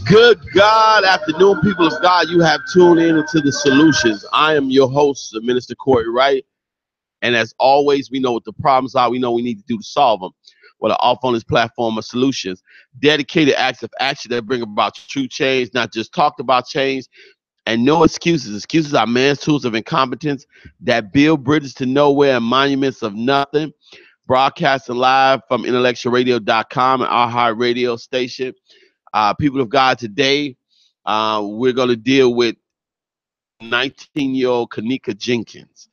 Good God afternoon, people of God. You have tuned in into the solutions. I am your host, Minister Corey Wright. And as always, we know what the problems are. We know what we need to do to solve them. Well, off on this platform of solutions, dedicated acts of action that bring about true change, not just talked about change, and no excuses. Excuses are man's tools of incompetence that build bridges to nowhere and monuments of nothing. Broadcasting live from IntellectualRadio.com and our high radio station. People of God, today we're going to deal with 19-year-old Kanika Jenkins.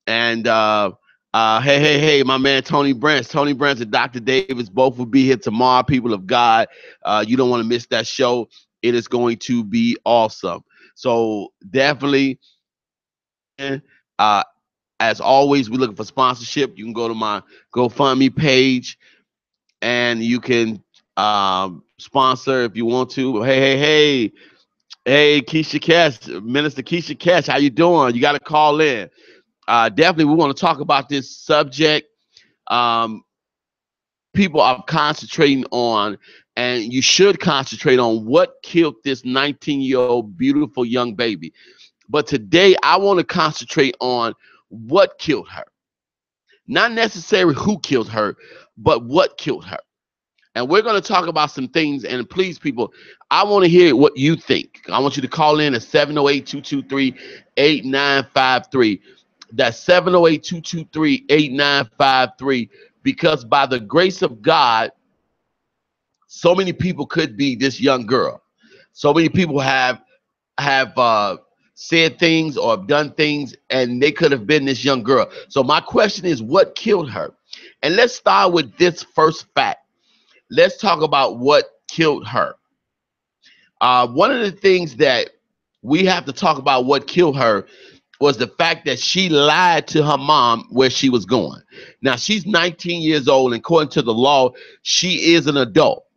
And hey, my man Tony Branch and Dr. Davis both will be here tomorrow. People of God, you don't want to miss that show. It is going to be awesome. So definitely, as always, we're looking for sponsorship. You can go to my GoFundMe page and you can sponsor if you want to. Hey, Keisha Cash, Minister Keisha Cash, how you doing? You got to call in. Definitely, we want to talk about this subject. People are concentrating on, and you should concentrate on what killed this 19-year-old beautiful young baby. But today, I want to concentrate on what killed her. Not necessarily who killed her, but what killed her. And we're going to talk about some things. And please, people, I want to hear what you think. I want you to call in at 708-223-8953. That's 708-223-8953. Because by the grace of God, so many people could be this young girl. So many people have said things or done things, and they could have been this young girl. So my question is, what killed her? And let's start with this first fact. Let's talk about what killed her. One of the things that we have to talk about what killed her was the fact that she lied to her mom where she was going. Now, she's 19 years old, and according to the law, she is an adult.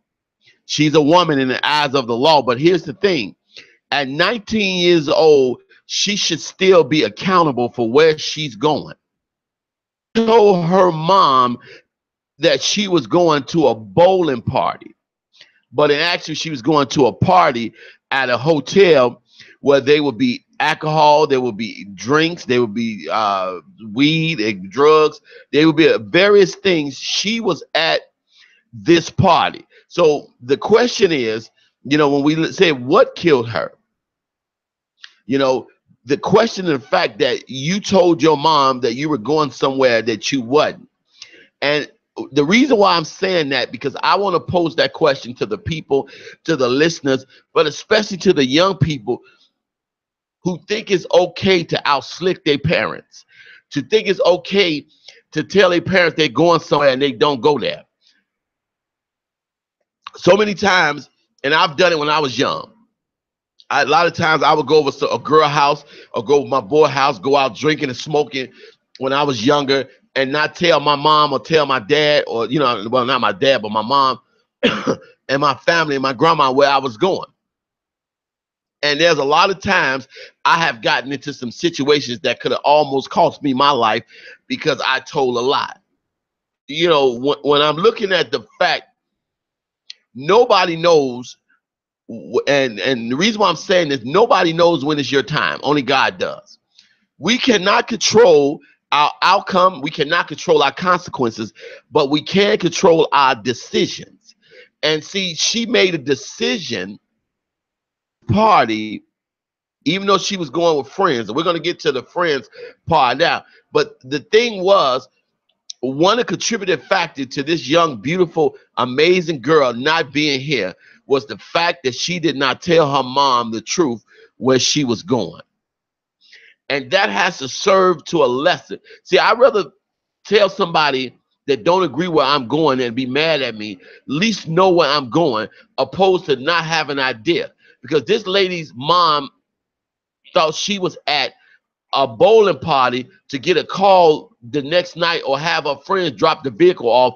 She's a woman in the eyes of the law. But here's the thing. At 19 years old, she should still be accountable for where she's going. She told her mom that she was going to a bowling party, but in actually she was going to a party at a hotel where there would be alcohol, there would be drinks, there would be weed and drugs, there would be various things. She was at this party. So the question is, when we say what killed her, the question of the fact that you told your mom that you were going somewhere that you wasn't. And the reason why I'm saying that, because I want to pose that question to the people, to the listeners, but especially to the young people who think it's okay to outslick their parents, to think it's okay to tell their parents they're going somewhere and they don't go there. So many times, and I've done it when I was young. A lot of times I would go over to a girl house or go to my boy house, go out drinking and smoking when I was younger, and not tell my mom or tell my dad, or, well, not my dad, but my mom and my family and my grandma where I was going. And there's a lot of times I have gotten into some situations that could have almost cost me my life because I told a lie. When I'm looking at the fact, nobody knows, and the reason why I'm saying this, nobody knows when it's your time. Only God does. We cannot control our outcome. We cannot control our consequences, but we can control our decisions. And see, she made a decision party, even though she was going with friends. And we're going to get to the friends part now. But the thing was, one of the contributing factor to this young, beautiful, amazing girl not being here was the fact that she did not tell her mom the truth where she was going. And that has to serve to a lesson. See, I'd rather tell somebody that don't agree where I'm going and be mad at me, at least know where I'm going, opposed to not have an idea. Because this lady's mom thought she was at a bowling party to get a call the next night, or have her friends drop the vehicle off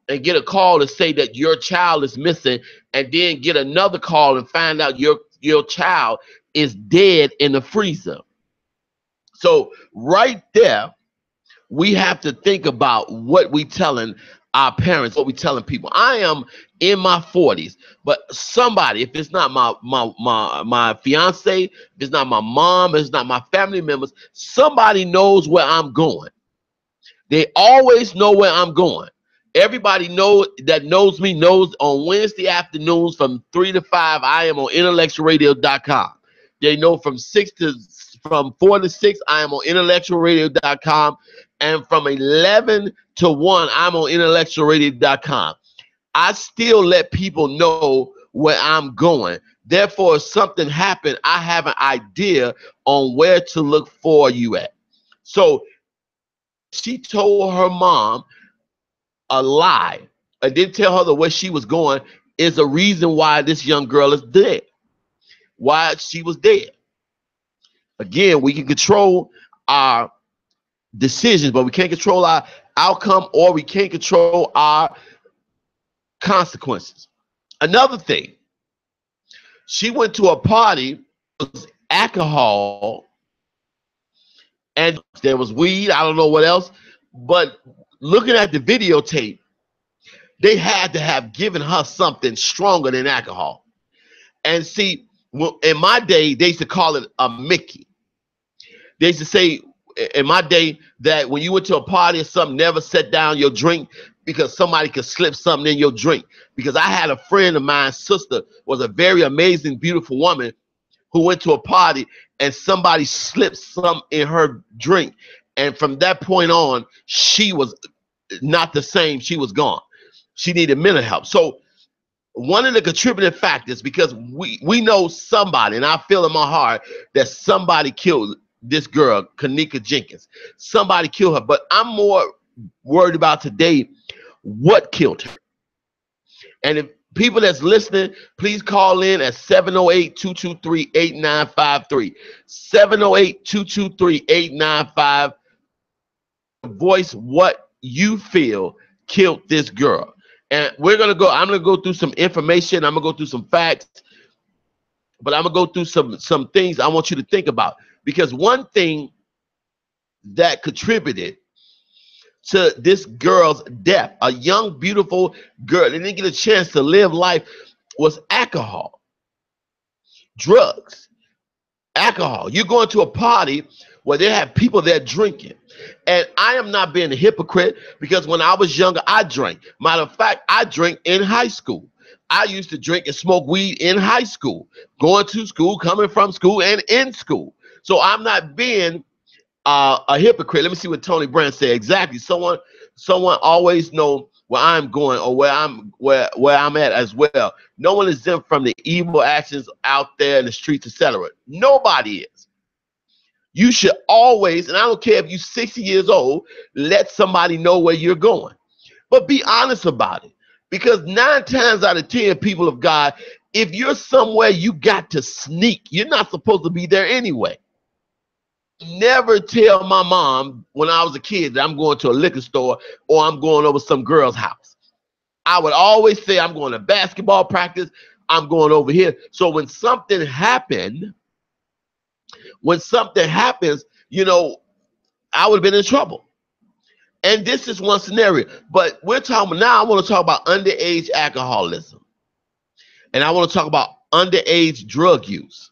and get a call to say that your child is missing, and then get another call and find out your child is dead in the freezer. So right there, we have to think about what we telling our parents, what we telling people. I am in my 40s, but somebody, if it's not my fiance, if it's not my mom, if it's not my family members, somebody knows where I'm going. They always know where I'm going. Everybody knows me knows on Wednesday afternoons from 3 to 5, I am on IntellectualRadio.com. They know from 4 to 6, I am on IntellectualRadio.com. And from 11 to 1, I'm on IntellectualRadio.com. I still let people know where I'm going. Therefore, if something happened, I have an idea on where to look for you at. So she told her mom a lie and didn't tell her the way she was going is a reason why this young girl is dead, why she was dead. Again, we can control our decisions, but we can't control our outcome, or we can't control our consequences. Another thing, she went to a party, it was alcohol, and there was weed, I don't know what else, but looking at the videotape, they had to have given her something stronger than alcohol. And see, in my day, they used to call it a Mickey. They used to say in my day that when you went to a party or something, never set down your drink because somebody could slip something in your drink. Because I had a friend of mine, sister, was a very amazing, beautiful woman who went to a party and somebody slipped something in her drink. And from that point on, she was not the same. She was gone. She needed mental help. So one of the contributing factors, because we know somebody, and I feel in my heart that somebody killed this girl, Kanika Jenkins. Somebody killed her. But I'm more worried about today what killed her. And if people that's listening, please call in at 708-223-8953. 708-223-8953. Voice what you feel killed this girl. And I'm gonna go through some information, I'm gonna go through some facts, but I'm gonna go through some things I want you to think about. Because one thing that contributed to this girl's death, a young, beautiful girl that didn't get a chance to live life, was alcohol, drugs, alcohol. You're going to a party where they have people there drinking. And I am not being a hypocrite, because when I was younger, I drank. Matter of fact, I drank in high school. I used to drink and smoke weed in high school, going to school, coming from school, and in school. So I'm not being a hypocrite. Let me see what Tony Brand said. Exactly. Someone always know where I'm going, or where I'm at as well. No one is exempt from the evil actions out there in the streets, etc. Nobody is. You should always, and I don't care if you're 60 years old, let somebody know where you're going. But be honest about it. Because 9 times out of 10, people of God, if you're somewhere you got to sneak, you're not supposed to be there anyway. Never tell my mom when I was a kid that I'm going to a liquor store or I'm going over some girl's house. I would always say I'm going to basketball practice, I'm going over here. So when something happens, you know, I would have been in trouble. And this is one scenario. But we're talking now, I want to talk about underage alcoholism. And I want to talk about underage drug use.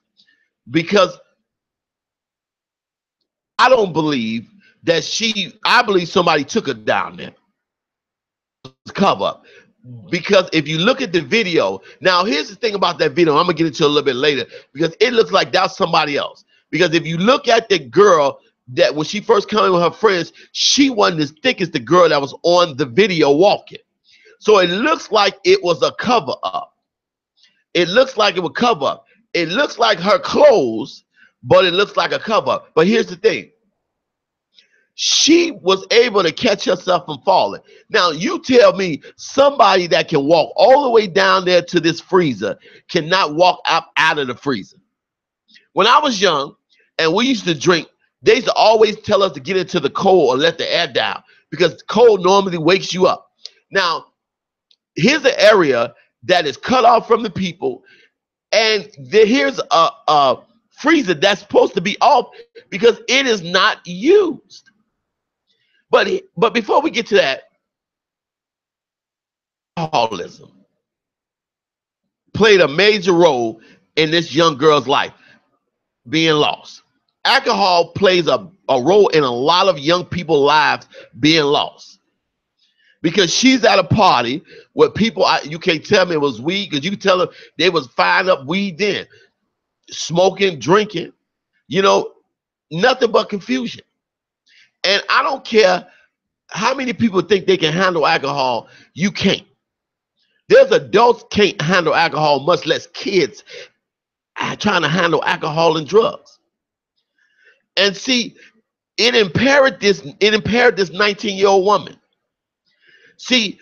Because I don't believe that I believe somebody took her down there. Cover up. Because if you look at the video, now here's the thing about that video, I'm gonna get into a little bit later, because it looks like that's somebody else. Because if you look at the girl that when she first came in with her friends, she wasn't as thick as the girl that was on the video walking. So it looks like it was a cover up. It looks like it was cover up. It looks like her clothes, but it looks like a cover up. But here's the thing. She was able to catch herself from falling. Now, you tell me somebody that can walk all the way down there to this freezer cannot walk up out of the freezer. When I was young and we used to drink, they used to always tell us to get into the cold or let the air down, because cold normally wakes you up. Now, here's an area that is cut off from the people, and here's a freezer that's supposed to be off because it is not used. But before we get to that, alcoholism played a major role in this young girl's life being lost. Alcohol plays a role in a lot of young people's lives being lost. Because she's at a party where people, you can't tell me it was weed, because you can tell them they was firing up weed then, smoking, drinking, nothing but confusion. And I don't care how many people think they can handle alcohol, you can't. There's adults can't handle alcohol, much less kids trying to handle alcohol and drugs. And see, it impaired this 19-year-old woman. See,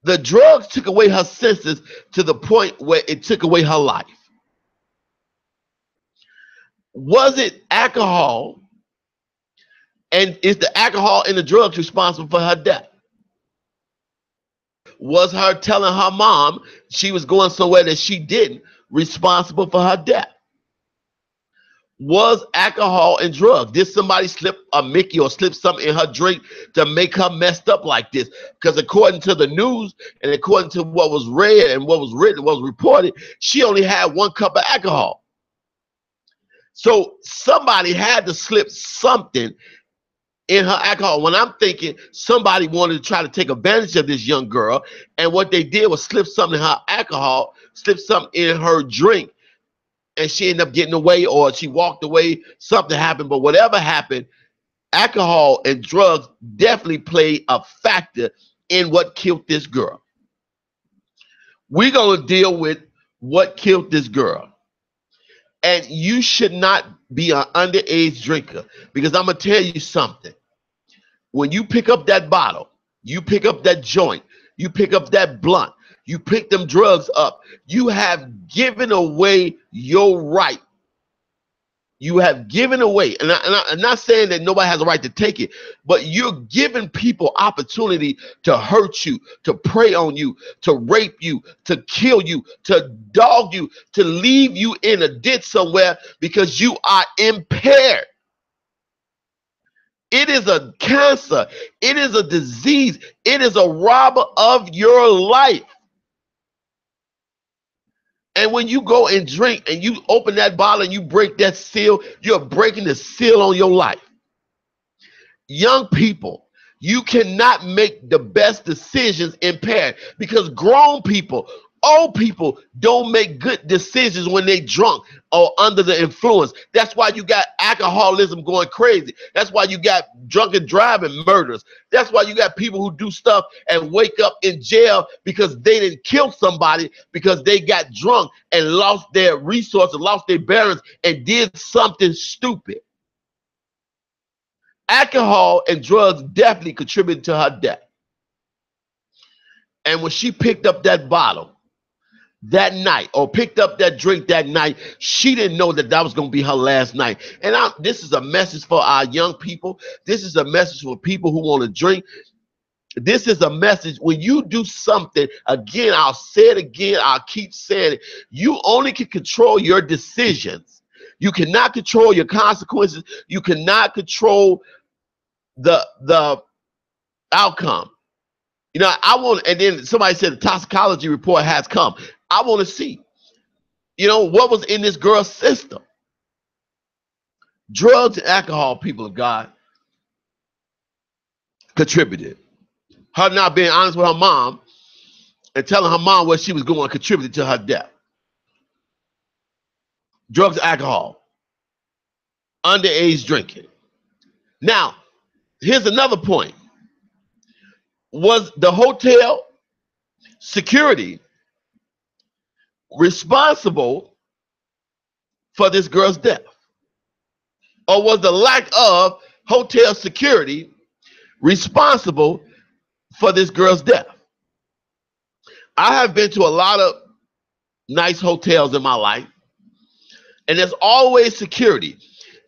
the drugs took away her senses to the point where it took away her life. Was it alcohol? And is the alcohol and the drugs responsible for her death? Was her telling her mom she was going somewhere that she didn't responsible for her death? Was alcohol and drugs? Did somebody slip a Mickey or slip something in her drink to make her messed up like this? Because according to the news and according to what was read and what was written, what was reported, she only had 1 cup of alcohol. So somebody had to slip something in her alcohol. When I'm thinking somebody wanted to try to take advantage of this young girl, and what they did was slip something in her alcohol, slip something in her drink, and she ended up getting away, or she walked away, something happened. But whatever happened, alcohol and drugs definitely played a factor in what killed this girl. We're going to deal with what killed this girl. And you should not be an underage drinker, because I'm going to tell you something. When you pick up that bottle, you pick up that joint, you pick up that blunt, you pick them drugs up, you have given away your right. You have given away, and I'm not saying that nobody has a right to take it, but you're giving people opportunity to hurt you, to prey on you, to rape you, to kill you, to dog you, to leave you in a ditch somewhere because you are impaired. It is a cancer. It is a disease. It is a robber of your life. And when you go and drink and you open that bottle and you break that seal, you're breaking the seal on your life. Young people, you cannot make the best decisions impaired, because grown people, old people don't make good decisions when they drunk or under the influence. That's why you got alcoholism going crazy. That's why you got drunken driving murders. That's why you got people who do stuff and wake up in jail because they didn't kill somebody because they got drunk and lost their resources, lost their bearings, and did something stupid. Alcohol and drugs definitely contributed to her death. And when she picked up that bottle that night, or picked up that drink that night, she didn't know that that was going to be her last night. And this is a message for our young people. This is a message for people who want to drink. This is a message. When you do something, again, I'll say it again, I'll keep saying it, you only can control your decisions. You cannot control your consequences. You cannot control the outcome. You know, and then somebody said the toxicology report has come. I want to see, what was in this girl's system. Drugs and alcohol, people of God, contributed. Her not being honest with her mom and telling her mom where she was going contributed to her death. Drugs and alcohol. Underage drinking. Now, here's another point. Was the hotel security responsible for this girl's death? Or was the lack of hotel security responsible for this girl's death? I have been to a lot of nice hotels in my life, and there's always security.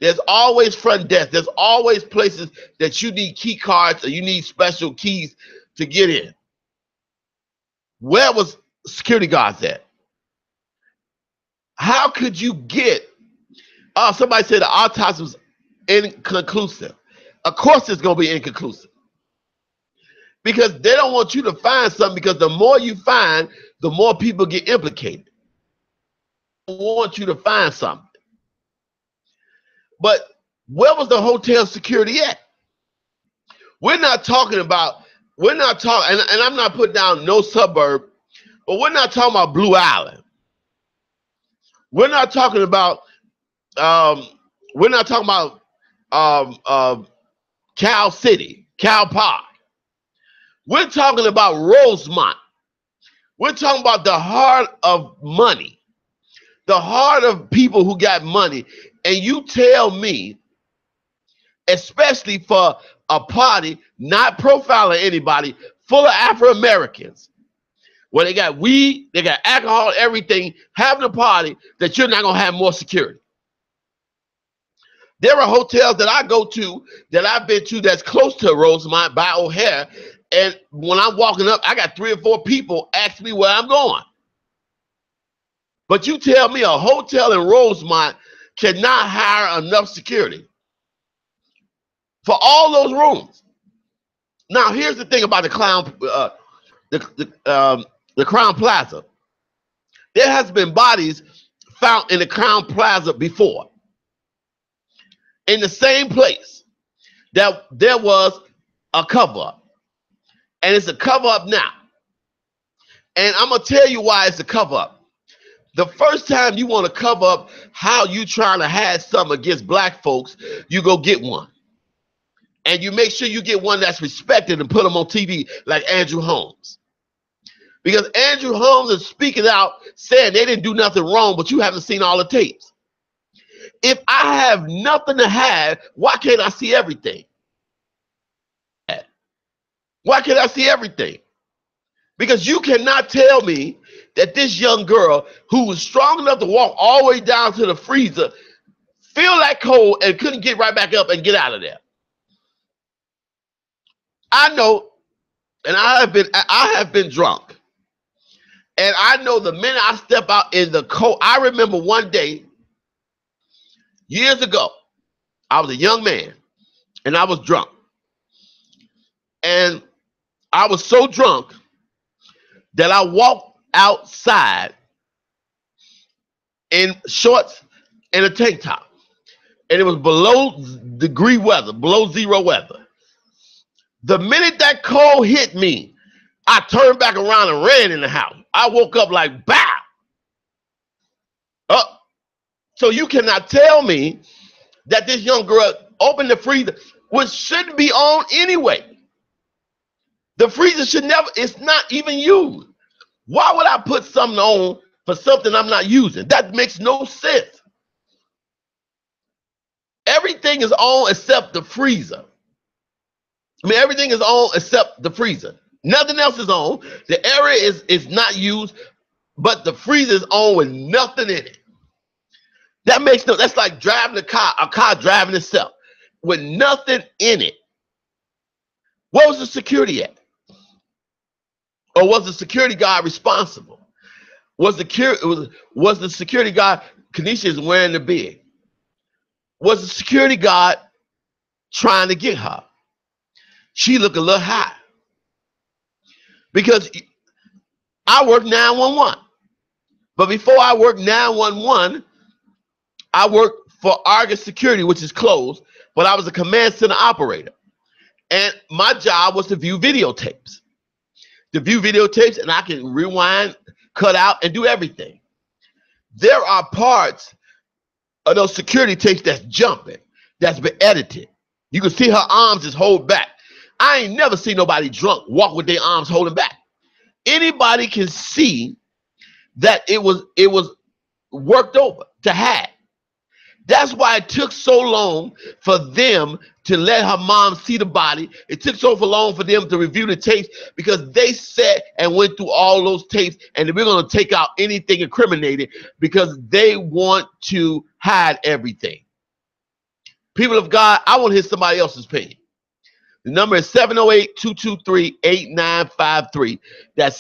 There's always front desk. There's always places that you need key cards or you need special keys to get in. Where was security guards at? How could you get? Oh, somebody said the autopsy was inconclusive. Of course it's going to be inconclusive. Because they don't want you to find something, because the more you find, the more people get implicated. They want you to find something. But where was the hotel security at? We're not talking, and I'm not putting down no suburb, but we're not talking about Blue Island. We're not talking about Cal City, Cal Park. We're talking about Rosemont. We're talking about the heart of money, the heart of people who got money. And you tell me, especially for a party, not profiling anybody, full of Afro-Americans, where they got weed, they got alcohol, everything, having a party, that you're not going to have more security. There are hotels that I go to, that I've been to, that's close to Rosemont by O'Hare, and when I'm walking up, I got 3 or 4 people ask me where I'm going. But you tell me a hotel in Rosemont cannot hire enough security for all those rooms. Now, here's the thing about the Crown Plaza. There has been bodies found in the Crown Plaza before, in the same place that there was a cover-up. And it's a cover-up now. And I'm going to tell you why it's a cover-up. The first time you want to cover up how you trying to have something against black folks, you go get one. And you make sure you get one that's respected and put them on TV, like Andrew Holmes. Because Andrew Holmes is speaking out, saying they didn't do nothing wrong, but you haven't seen all the tapes. If I have nothing to hide, why can't I see everything? Why can't I see everything? Because you cannot tell me that this young girl, who was strong enough to walk all the way down to the freezer, feel that cold and couldn't get right back up and get out of there. I know, and I have been drunk. And I know the minute I step out in the cold, I remember one day, years ago, I was a young man and I was drunk. And I was so drunk that I walked outside in shorts and a tank top. And it was below below zero weather. The minute that cold hit me, I turned back around and ran in the house. I woke up like, bow. So you cannot tell me that this young girl opened the freezer, which shouldn't be on anyway. The freezer should never, it's not even used. Why would I put something on for something I'm not using? That makes no sense. Everything is on except the freezer. I mean, everything is on except the freezer. Nothing else is on. The area is not used, but the freezer is on with nothing in it. That makes no, that's like driving a car driving itself with nothing in it. What was the security at? Or was the security guard responsible? Was the security guard, Kanisha is wearing the bid. Was the security guard trying to get her? She looked a little high. Because I worked 911. But before I worked 911, I worked for Argus Security, which is closed, but I was a command center operator. And my job was to view videotapes. And I can rewind, cut out, and do everything. There are parts of those security tapes that's jumping, that's been edited. You can see her arms is hold back. I ain't never seen nobody drunk walk with their arms holding back. Anybody can see that it was worked over to hide. That's why it took so long for them to let her mom see the body. It took so long for them to review the tapes, because they sat and went through all those tapes, and we're going to take out anything incriminating because they want to hide everything. People of God, I want to hear somebody else's opinion. The number is 708-223-8953. That's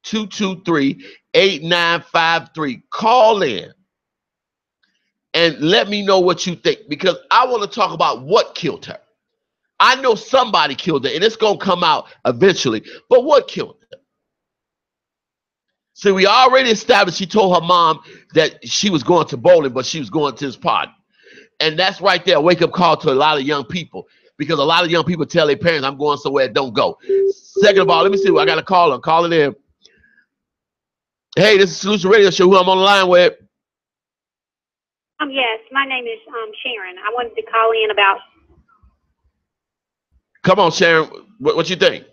708-223-8953. Call in and let me know what you think, because I want to talk about what killed her. I know somebody killed her, and it's going to come out eventually. But what killed her? See, we already established she told her mom that she was going to bowling, but she was going to this party. And that's right there, a wake-up call to a lot of young people. Because a lot of young people tell their parents, I'm going somewhere, don't go. Second of all, let me see. I got a caller. Call it in. Hey, this is Solution Radio Show. Who I'm on the line with? Yes, my name is Sharon. I wanted to call in about. Come on, Sharon. What you think?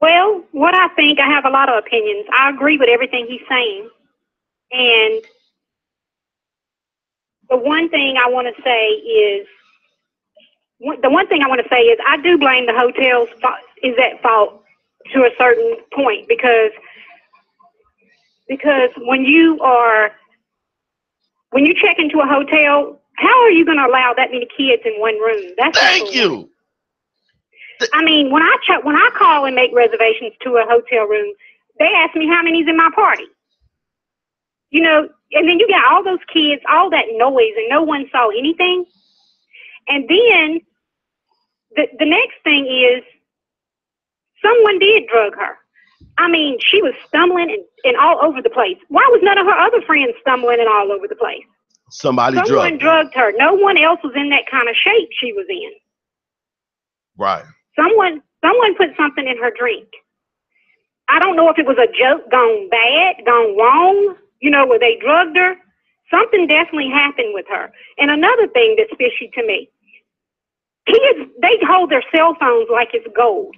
Well, what I think, I have a lot of opinions. I agree with everything he's saying. And the one thing I want to say is, I do blame the hotels is at fault to a certain point because when you check into a hotel, how are you going to allow that many kids in one room? Thank you. I mean, when I call and make reservations to a hotel room, they ask me how many's in my party. You know, and then you got all those kids, all that noise, and no one saw anything. And then the next thing is someone did drug her. I mean, she was stumbling and all over the place. Why was none of her other friends stumbling and all over the place? Someone drugged her. No one else was in that kind of shape she was in. Right. Someone put something in her drink. I don't know if it was a joke gone bad, gone wrong, you know, where they drugged her. Something definitely happened with her. And another thing that's fishy to me, kids, they hold their cell phones like it's gold.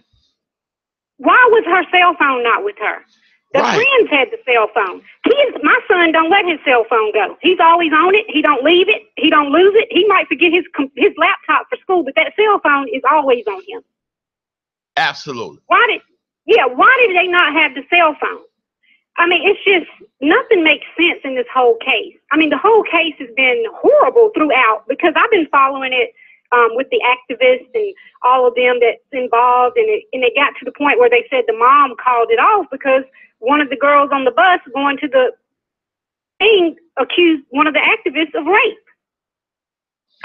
Why was her cell phone not with her? The friends had the cell phone. Kids, my son don't let his cell phone go. He's always on it. He don't leave it. He don't lose it. He might forget his laptop for school, but that cell phone is always on him. Absolutely. Why did they not have the cell phone? I mean, it's just, nothing makes sense in this whole case. I mean, the whole case has been horrible throughout because I've been following it with the activists and all of them that's involved. And it got to the point where they said the mom called it off because one of the girls on the bus going to the thing accused one of the activists of rape.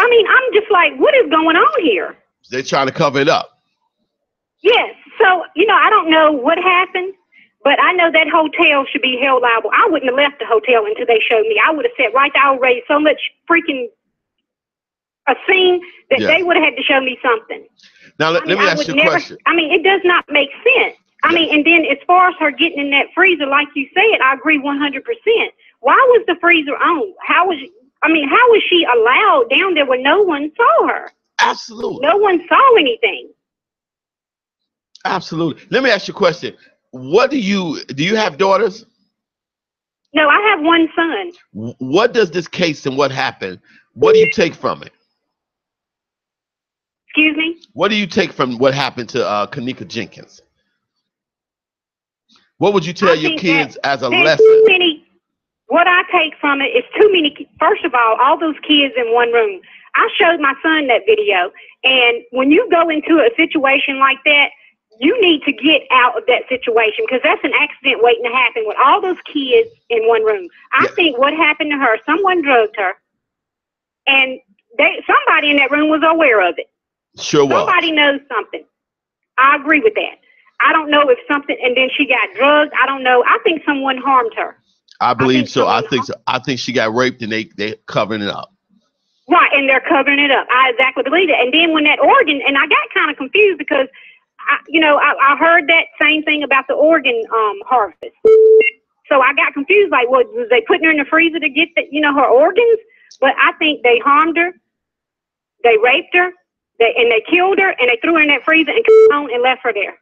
I mean, I'm just like, what is going on here? They're trying to cover it up. Yes. So, you know, I don't know what happened, but I know that hotel should be held liable. I wouldn't have left the hotel until they showed me. I would have said right there, I would raise so much freaking a scene that they would have had to show me something. Now, let me ask you a question. I mean, it does not make sense. I mean, and then as far as her getting in that freezer, like you said, I agree 100%. Why was the freezer on? How was she allowed down there when no one saw her? Absolutely. No one saw anything. Absolutely. Let me ask you a question. Do you have daughters? No, I have one son. What does this case and what happened, what do you take from it? Excuse me? What do you take from what happened to Kanika Jenkins? What would you tell your kids as a lesson? What I take from it is too many. First of all those kids in one room. I showed my son that video. And when you go into a situation like that, you need to get out of that situation because that's an accident waiting to happen with all those kids in one room. I think what happened to her, someone drugged her, and somebody in that room was aware of it. Sure was. Somebody knows something. I agree with that. I don't know if something, and then she got drugged. I don't know. I think someone harmed her. I believe so. I think so. I think she got raped and they covering it up. Right, and they're covering it up. I exactly believe it. And then when that organ, and I got kind of confused because I heard that same thing about the organ harvest. So I got confused, like, was they putting her in the freezer to get her organs? But I think they harmed her, they raped her, they killed her, and they threw her in that freezer and left her there.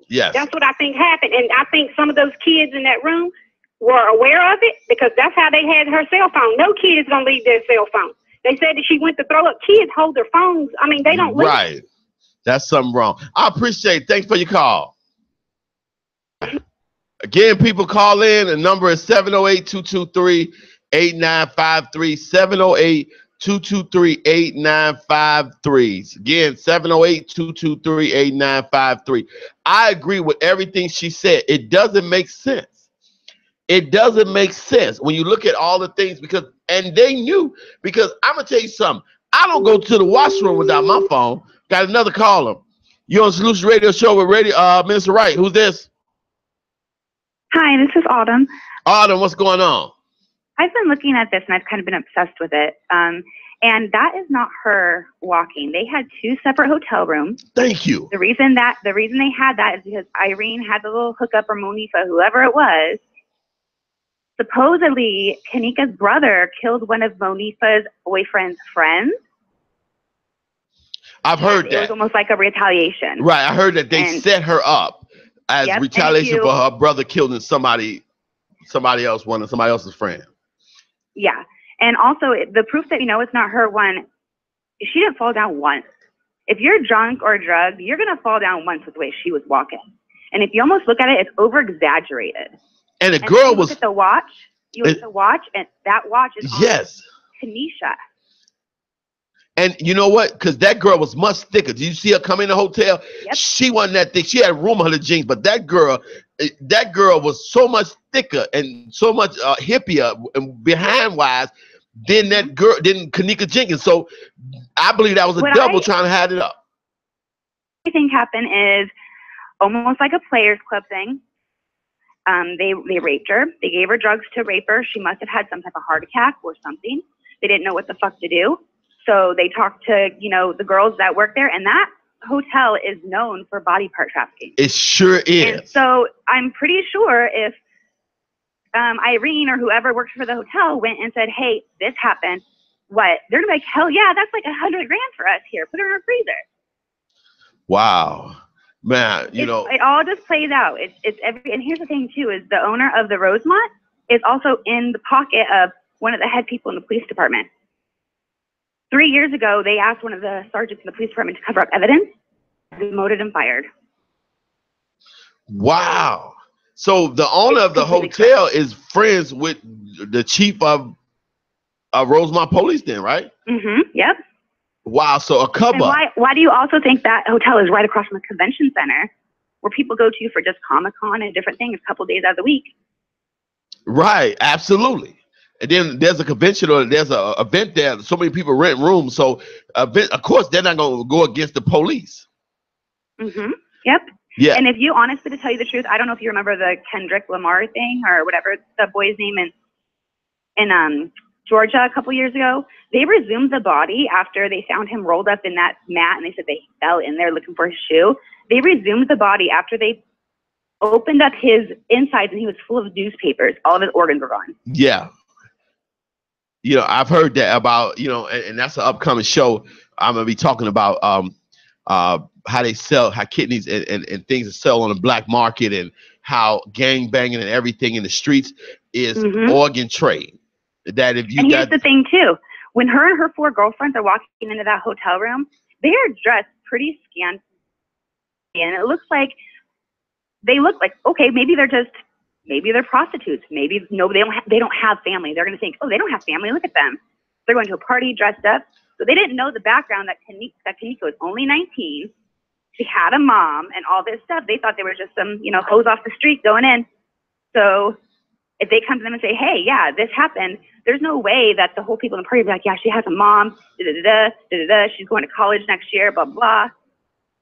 Yes. That's what I think happened. And I think some of those kids in that room were aware of it because that's how they had her cell phone. No kid is going to leave their cell phone. They said that she went to throw up. Kids hold their phones. I mean, they don't leave. Right. That's something wrong. I appreciate it. Thanks for your call. Again, people call in. The number is 708-223-8953. 708-223-8953. Again, 708-223-8953. I agree with everything she said. It doesn't make sense. It doesn't make sense when you look at all the things and they knew, because I'm going to tell you something. I don't go to the washroom without my phone. Got another caller. You on Solution Radio Show with Minister Wright. Who's this? Hi, this is Autumn. Autumn, what's going on? I've been looking at this, and I've kind of been obsessed with it. And that is not her walking. They had 2 separate hotel rooms. Thank you. The reason they had that is because Irene had the little hookup, or Monifa, whoever it was. Supposedly, Kanika's brother killed one of Monifa's boyfriend's friends. I've heard that. It was almost like a retaliation. Right, I heard that they set her up as retaliation for her brother killing somebody else, one of somebody else's friend. Yeah. And also, the proof that it's not her, one, she didn't fall down once. If you're drunk or drugged, you're going to fall down once with the way she was walking. And if you almost look at it, it's over-exaggerated. And the girl was... Look at the watch. You look at the watch, and that watch is on Tanisha. And you know what? Because that girl was much thicker. Did you see her come in the hotel? Yep. She wasn't that thick. She had room on her jeans, but that girl was so much thicker and so much hippier and behind-wise than that girl, than Kanika Jenkins. So I believe that was a double trying to hide it up. What I think happened is almost like a Players Club thing. They raped her. They gave her drugs to rape her. She must have had some type of heart attack or something. They didn't know what the fuck to do. So they talked to, the girls that work there, and that hotel is known for body part trafficking. It sure is. And so I'm pretty sure if Irene or whoever worked for the hotel went and said, hey, this happened, what? They're like, hell yeah, that's like $100,000 for us here. Put her in a freezer. Wow. Man, it all just plays out. It's every, and here's the thing too, is the owner of the Rosemont is also in the pocket of one of the head people in the police department. 3 years ago, they asked one of the sergeants in the police department to cover up evidence, demoted and fired. Wow. So the owner of the hotel is friends with the chief of Rosemont Police then, right? Mm-hmm. Yep. Wow. So a cover. Why do you also think that hotel is right across from the convention center where people go to for just Comic-Con and different things a couple days out of the week? Right. Absolutely. And then there's a convention or there's an event there. So many people rent rooms. So, of course, they're not going to go against the police. Mm-hmm. Yep. Yeah. And if you honestly, to tell you the truth, I don't know if you remember the Kendrick Lamar thing or whatever the boy's name in Georgia a couple years ago. They resumed the body after they found him rolled up in that mat, and they said they fell in there looking for his shoe. They resumed the body after they opened up his insides, and he was full of newspapers. All of his organs were gone. Yeah. I've heard that about, and that's an upcoming show. I'm going to be talking about how kidneys and things are sold on the black market, and how gang banging and everything in the streets is organ trade. That if you here's the thing too, when her and her 4 girlfriends are walking into that hotel room, they are dressed pretty scantily, and it looks like okay, maybe they're prostitutes. Maybe they don't have family. They're going to think, oh, they don't have family. Look at them. They're going to a party dressed up. So they didn't know the background that Kanika was only 19. She had a mom and all this stuff. They thought they were just some, hoes off the street going in. So if they come to them and say, hey, yeah, this happened, there's no way that the whole people in the party will be like, yeah, she has a mom, she's going to college next year, blah, blah.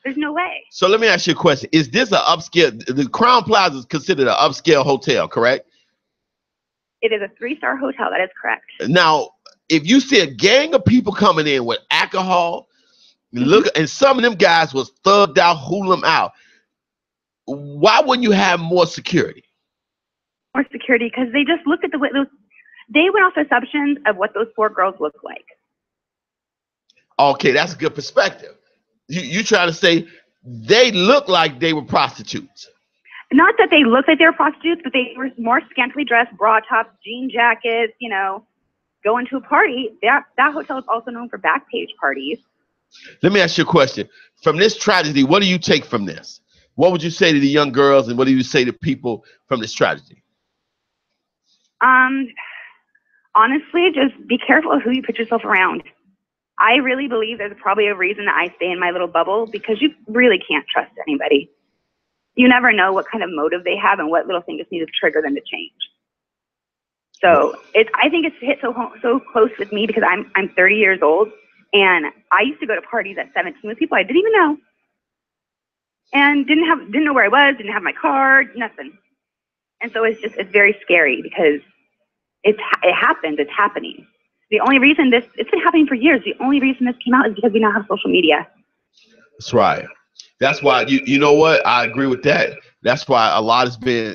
There's no way. So let me ask you a question. Is this an upscale? The Crown Plaza is considered an upscale hotel, correct? It is a 3-star hotel. That is correct. Now, if you see a gang of people coming in with alcohol, and some of them guys was thugged out, hooled them out, why wouldn't you have more security? More security, because they just looked at they went off the assumptions of what those 4 girls look like. Okay, that's a good perspective. You trying to say they look like they were prostitutes? Not that they looked like they were prostitutes, but they were more scantily dressed, bra tops, jean jackets, going to a party. That hotel is also known for back page parties. Let me ask you a question. From this tragedy, what do you take from this? What would you say to the young girls, and what do you say to people from this tragedy? Honestly, just be careful of who you put yourself around. I really believe there's probably a reason that I stay in my little bubble, because you really can't trust anybody. You never know what kind of motive they have and what little thing just needs to trigger them to change. So I think it's hit so close with me because I'm 30 years old, And I used to go to parties at 17 with people I didn't even know. And didn't know where I was, didn't have my card, nothing. And so it's very scary because it happens, it's happening. The only reason it's been happening for years. The only reason this came out is because we now have social media. That's right. That's why you know what? I agree with that. That's why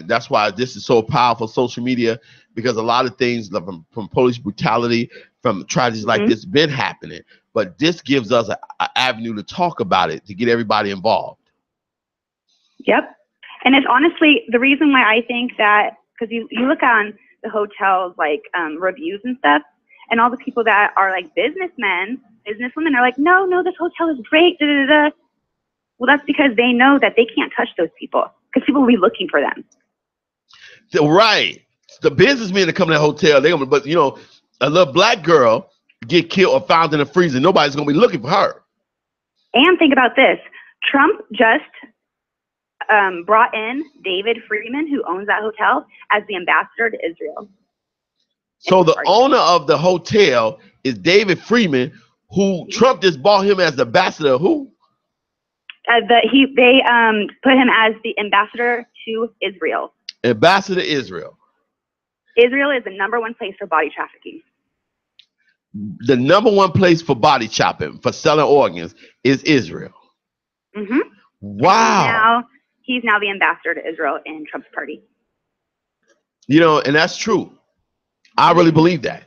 that's why this is so powerful, social media, because a lot of things from police brutality, from tragedies like this been happening. But this gives us an avenue to talk about it, to get everybody involved. Yep. And it's honestly the reason why I think that, because you look on the hotels, like reviews and stuff, and all the people that are like businesswomen are like, no, this hotel is great. Da, da, da. Well, that's because they know that they can't touch those people because people will be looking for them. Right. The businessmen that come to that hotel, but a little black girl get killed or found in a freezer. Nobody's going to be looking for her. And think about this. Trump just brought in David Freeman, who owns that hotel, as the ambassador to Israel. So the owner of the hotel is David Freeman, who Trump just bought him as the ambassador. Who? They put him as the ambassador to Israel. Ambassador to Israel. Israel is the #1 place for body trafficking. The #1 place for body chopping, for selling organs, is Israel. Mm-hmm. Wow. He's now the ambassador to Israel in Trump's party. And that's true. I really believe that.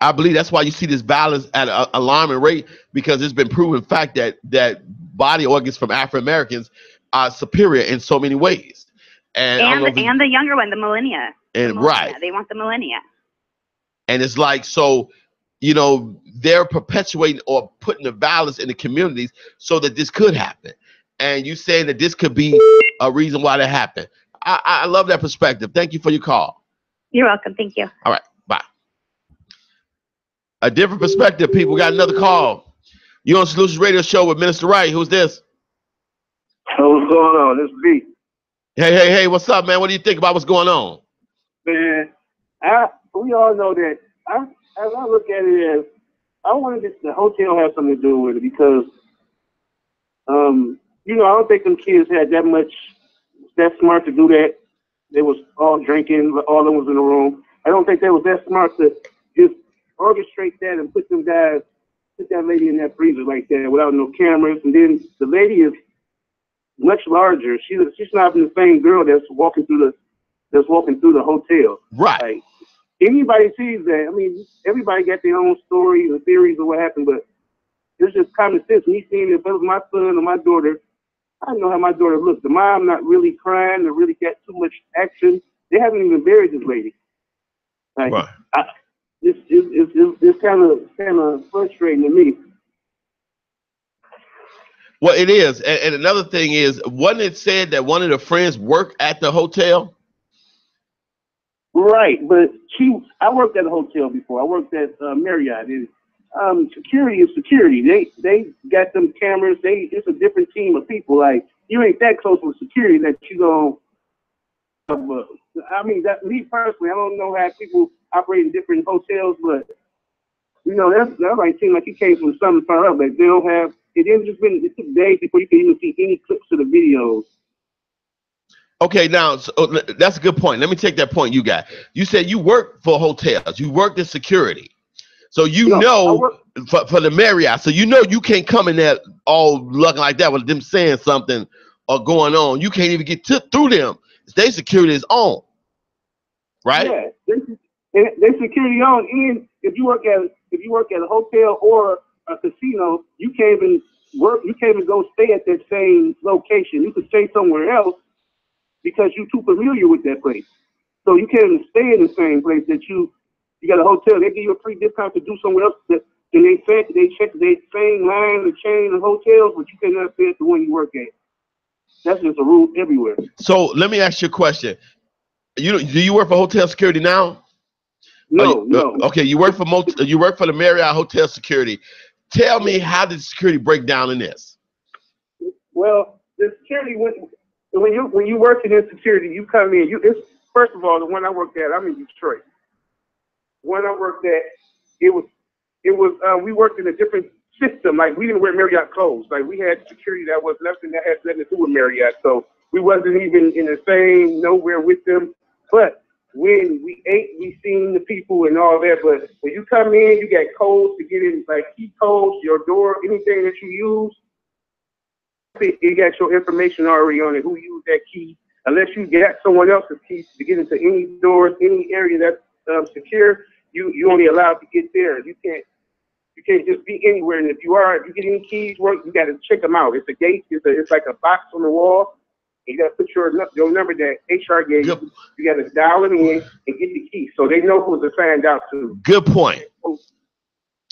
I believe that's why you see this violence at an alarming rate, because it's been proven fact that body organs from African Americans are superior in so many ways. And the younger one, the millennia. Right. They want the millennia. And it's like, so, they're perpetuating or putting the violence in the communities so that this could happen. And you saying that this could be a reason why that happened. I love that perspective. Thank you for your call. You're welcome. Thank you. All right. Bye. A different perspective, people. Got another call. You on Solutions Radio Show with Minister Wright. Who's this? So what's going on? This is B. Hey, what's up, man? What do you think about what's going on? Man, we all know that. As I look at it as, I wanted the hotel have something to do with it because, I don't think them kids had that smart to do that. They was all drinking, all of them was in the room. I don't think they was that smart to just orchestrate that and put that lady in that freezer like that without no cameras. And then the lady is much larger. She's not even the same girl that's walking through the hotel. Right. Like, anybody sees that. I mean, everybody got their own stories and theories of what happened, but it's just common sense. Me seeing if it was my son or my daughter, I know how my daughter looked. The mom not really crying, they really got too much action. They haven't even buried this lady. Like, right. It's kind of frustrating to me. Well, it is. And another thing is, wasn't it said that one of the friends worked at the hotel? Right, but I worked at a hotel before. I worked at Marriott. And security is security. They got them cameras. It's a different team of people. Like, you ain't that close with security that you don't. I mean, me personally, I don't know how people operate in different hotels, but that might seem like it came from something far up. Like, they don't have. It took days before you could even see any clips of the videos. Okay, now that's a good point. Let me take that point you got. You said you worked for hotels. You worked in security. So for the Marriott. So you can't come in there all looking like that with them saying something or going on. You can't even get through them. Their security is on. Right? Yeah. Their security on. And if you work at a hotel or a casino, you can't even work. You can't even go stay at that same location. You could stay somewhere else because you're too familiar with that place. So you can't even stay in the same place that you got a hotel. They give you a free discount to do somewhere else. And they check the same line, the chain of hotels, but you cannot stay at the one you work at. That's just a rule everywhere. So let me ask you a question. Do you work for hotel security now? No. Okay, you work for the Marriott Hotel Security. Tell me, how did security break down in this? Well, the security when you working in security, you come in. First of all, the one I worked at, I'm in Detroit. The one I worked at, we worked in a different system. Like, we didn't wear Marriott clothes. Like, we had security that was nothing that had nothing to do with Marriott. So we wasn't even in the same nowhere with them. But when we ate, we seen the people and all that. But when you come in, you got codes to get in, like key codes, your door, anything that you use. It got your information already on it, who used that key. Unless you got someone else's key to get into any doors, any area that's secure, you only allowed to get there. You can't just be anywhere. And if you get any keys, you got to check them out. It's a gate. It's like a box on the wall. You got to put your number that HR gave you. You got to dial it in and get the key, so they know who to find out to. Good point.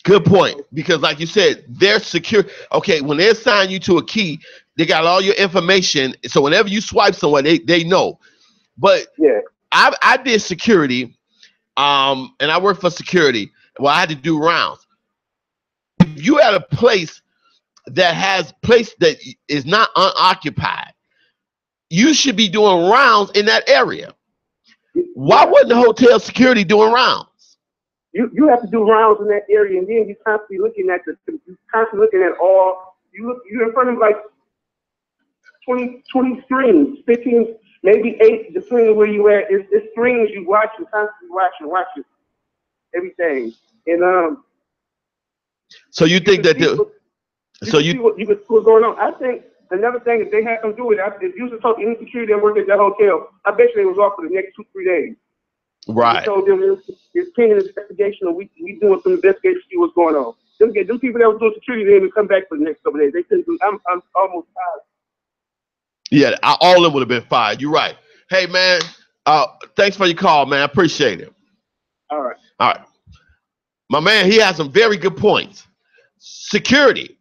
Good point. Because like you said, they're secure. Okay, when they assign you to a key, they got all your information. So whenever you swipe someone, they know. But yeah, I did security, and I worked for security. Well, I had to do rounds. If you at a place that is not unoccupied, you should be doing rounds in that area. Why wasn't the hotel security doing rounds? You have to do rounds in that area, and then you're constantly looking at all. You're in front of like 20 screens, 15, maybe 8, depending on where you at. It's screens you watching, constantly watching everything. And so you think that see what's going on. I think another thing, if they had them do it, if you was to talk to any security that worked at that hotel, I bet you they was off for the next 2-3 days. Right. We told them it's pending investigation, and we doing some investigation to see what's going on. Them people that was doing security, they didn't come back for the next couple days. They couldn't do. I'm almost tired. Yeah, all of them would have been fired. You're right. Hey man, thanks for your call, man. I appreciate it. All right. My man, he has some very good points. Security.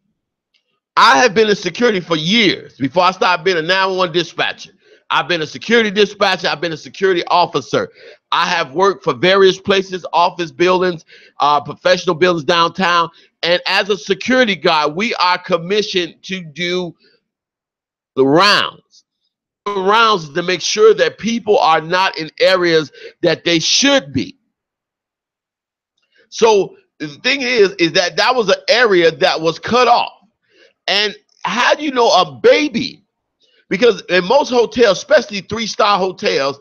I have been in security for years. Before I started being a 911 dispatcher, I've been a security dispatcher. I've been a security officer. I have worked for various places, office buildings, professional buildings downtown. And as a security guard, we are commissioned to do the rounds. The rounds to make sure that people are not in areas that they should be. So the thing is that was an area that was cut off. And how do you know a baby? Because in most hotels, especially 3-star hotels,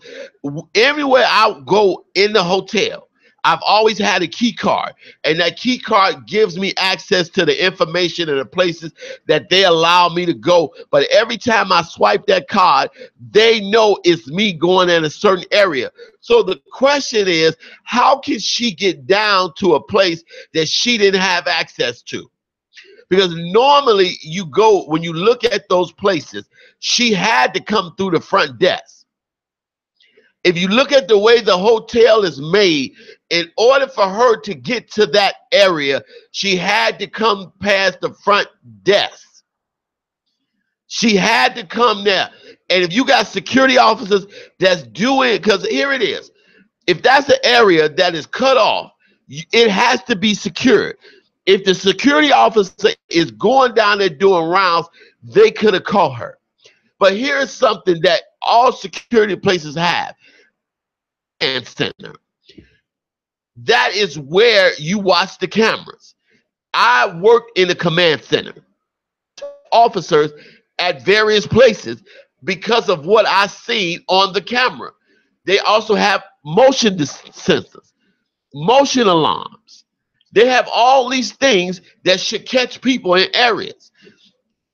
everywhere I go in the hotel, I've always had a key card. And that key card gives me access to the information and the places that they allow me to go. But every time I swipe that card, they know it's me going in a certain area. So the question is, how can she get down to a place that she didn't have access to? Because normally you go, when you look at those places, she had to come through the front desk. If you look at the way the hotel is made, in order for her to get to that area, she had to come past the front desk. She had to come there. And if you got security officers that's doing, because here it is, if that's an area that is cut off, it has to be secured. If the security officer is going down there doing rounds, they could have caught her. But here's something that all security places have. And center. That is where you watch the cameras. I worked in the command center. Officers at various places because of what I seen on the camera. They also have motion sensors, motion alarms. They have all these things that should catch people in areas.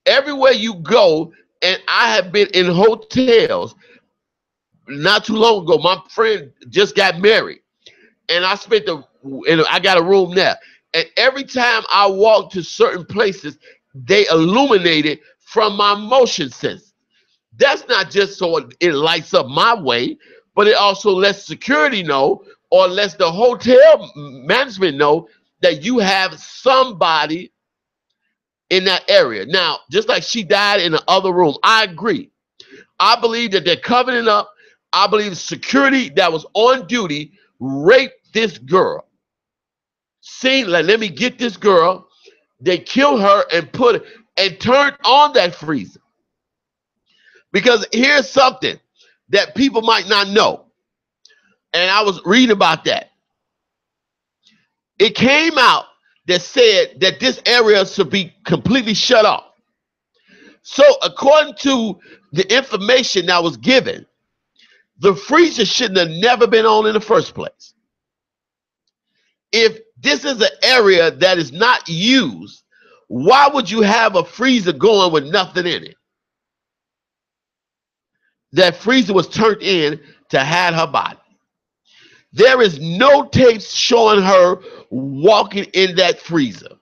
Everywhere you go, and I have been in hotels not too long ago. My friend just got married, and I I got a room there. And every time I walk to certain places, they illuminate it from my motion sensor. That's not just so it lights up my way, but it also lets security know, or lets the hotel management know that you have somebody in that area. Now, just like she died in the other room, I agree. I believe that they're covering it up. I believe security that was on duty raped this girl. Seen, like, let me get this girl. They killed her and turned on that freezer. Because here's something that people might not know. And I was reading about that. It came out that said that this area should be completely shut off. So according to the information that was given, the freezer shouldn't have never been on in the first place. If this is an area that is not used, why would you have a freezer going with nothing in it? That freezer was turned in to hide her body. There is no tapes showing her walking in that freezer.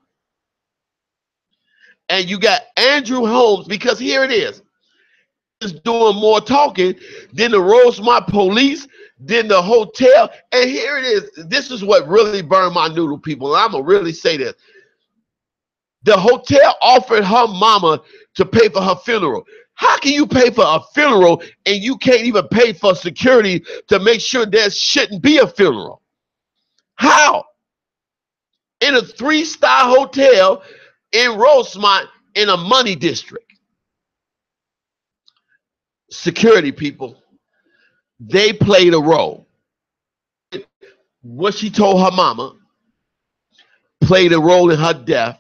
And you got Andrew Holmes, because here it is doing more talking than the Rosemont police, than the hotel. And here it is. This is what really burned my noodle, people. And I'm going to really say this. The hotel offered her mama to pay for her funeral. How can you pay for a funeral and you can't even pay for security to make sure there shouldn't be a funeral? How? In a 3-star hotel in Rosemont in a money district. Security people, they played a role. What she told her mama played a role in her death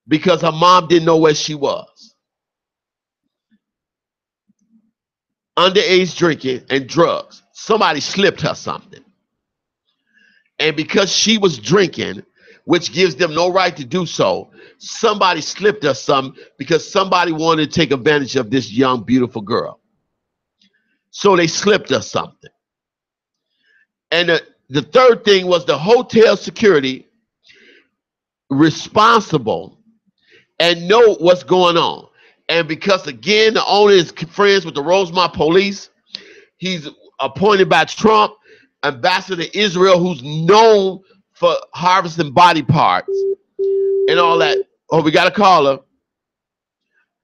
because her mom didn't know where she was. Underage drinking and drugs. Somebody slipped her something. And because she was drinking, which gives them no right to do so, somebody slipped her something because somebody wanted to take advantage of this young, beautiful girl. So they slipped her something. And the third thing was the hotel security responsible and know what's going on. And because, again, the owner is friends with the Rosemont police, he's appointed by Trump, ambassador to Israel, who's known for harvesting body parts and all that. Oh, we got a caller.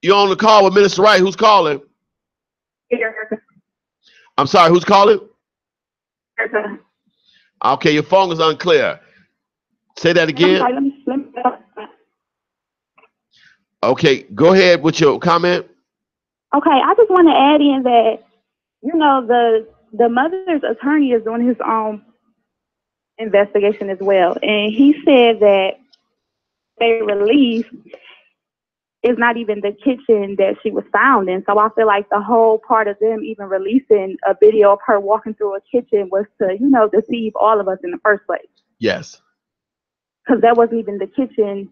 You're on the call with Minister Wright. Who's calling? I'm sorry, who's calling? Okay, your phone is unclear. Say that again. Okay, go ahead with your comment. Okay, I just want to add in that, you know, the mother's attorney is doing his own investigation as well. And he said that they released is not even the kitchen that she was found in. So I feel like the whole part of them even releasing a video of her walking through a kitchen was to, you know, deceive all of us in the first place. Yes. Because that wasn't even the kitchen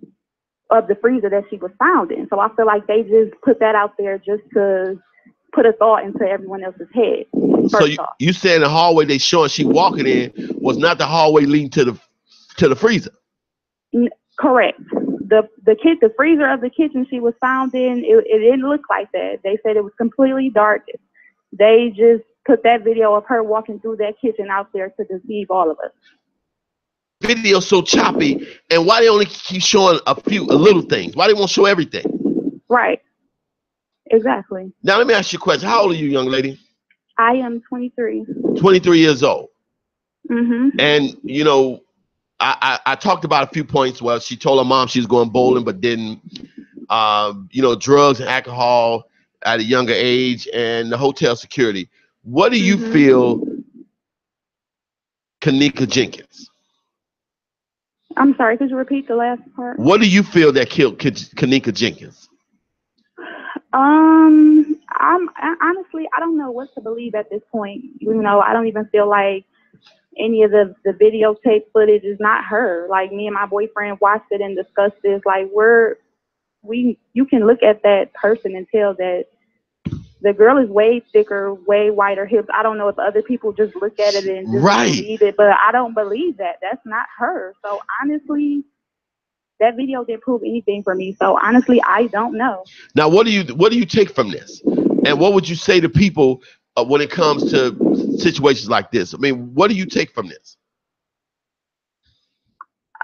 of the freezer that she was found in. So I feel like they just put that out there just to put a thought into everyone else's head. So you said the hallway they showing she walking in was not the hallway leading to the freezer? Correct. The freezer of the kitchen she was found in, it didn't look like that. They said it was completely dark. They just put that video of her walking through that kitchen out there to deceive all of us. Video so choppy, and why they only keep showing a little things? Why they won't show everything? Right. Exactly. Now let me ask you a question. How old are you, young lady? I am 23. 23 years old. Mm-hmm. And you know, I talked about a few points where she told her mom she was going bowling, but didn't. You know, drugs and alcohol at a younger age, and the hotel security. What do you feel, Kanika Jenkins? I'm sorry, could you repeat the last part? What do you feel that killed Kanika Jenkins? Honestly, I don't know what to believe at this point. You know, I don't even feel like any of the videotape footage is not her. Like, me and my boyfriend watched it and discussed this. Like, you can look at that person and tell that the girl is way thicker, way wider hips. I don't know if other people just look at it and just believe it, but I don't believe that. That's not her. So honestly, that video didn't prove anything for me. So honestly, I don't know. Now, what do you take from this? And what would you say to people when it comes to situations like this? I mean, what do you take from this?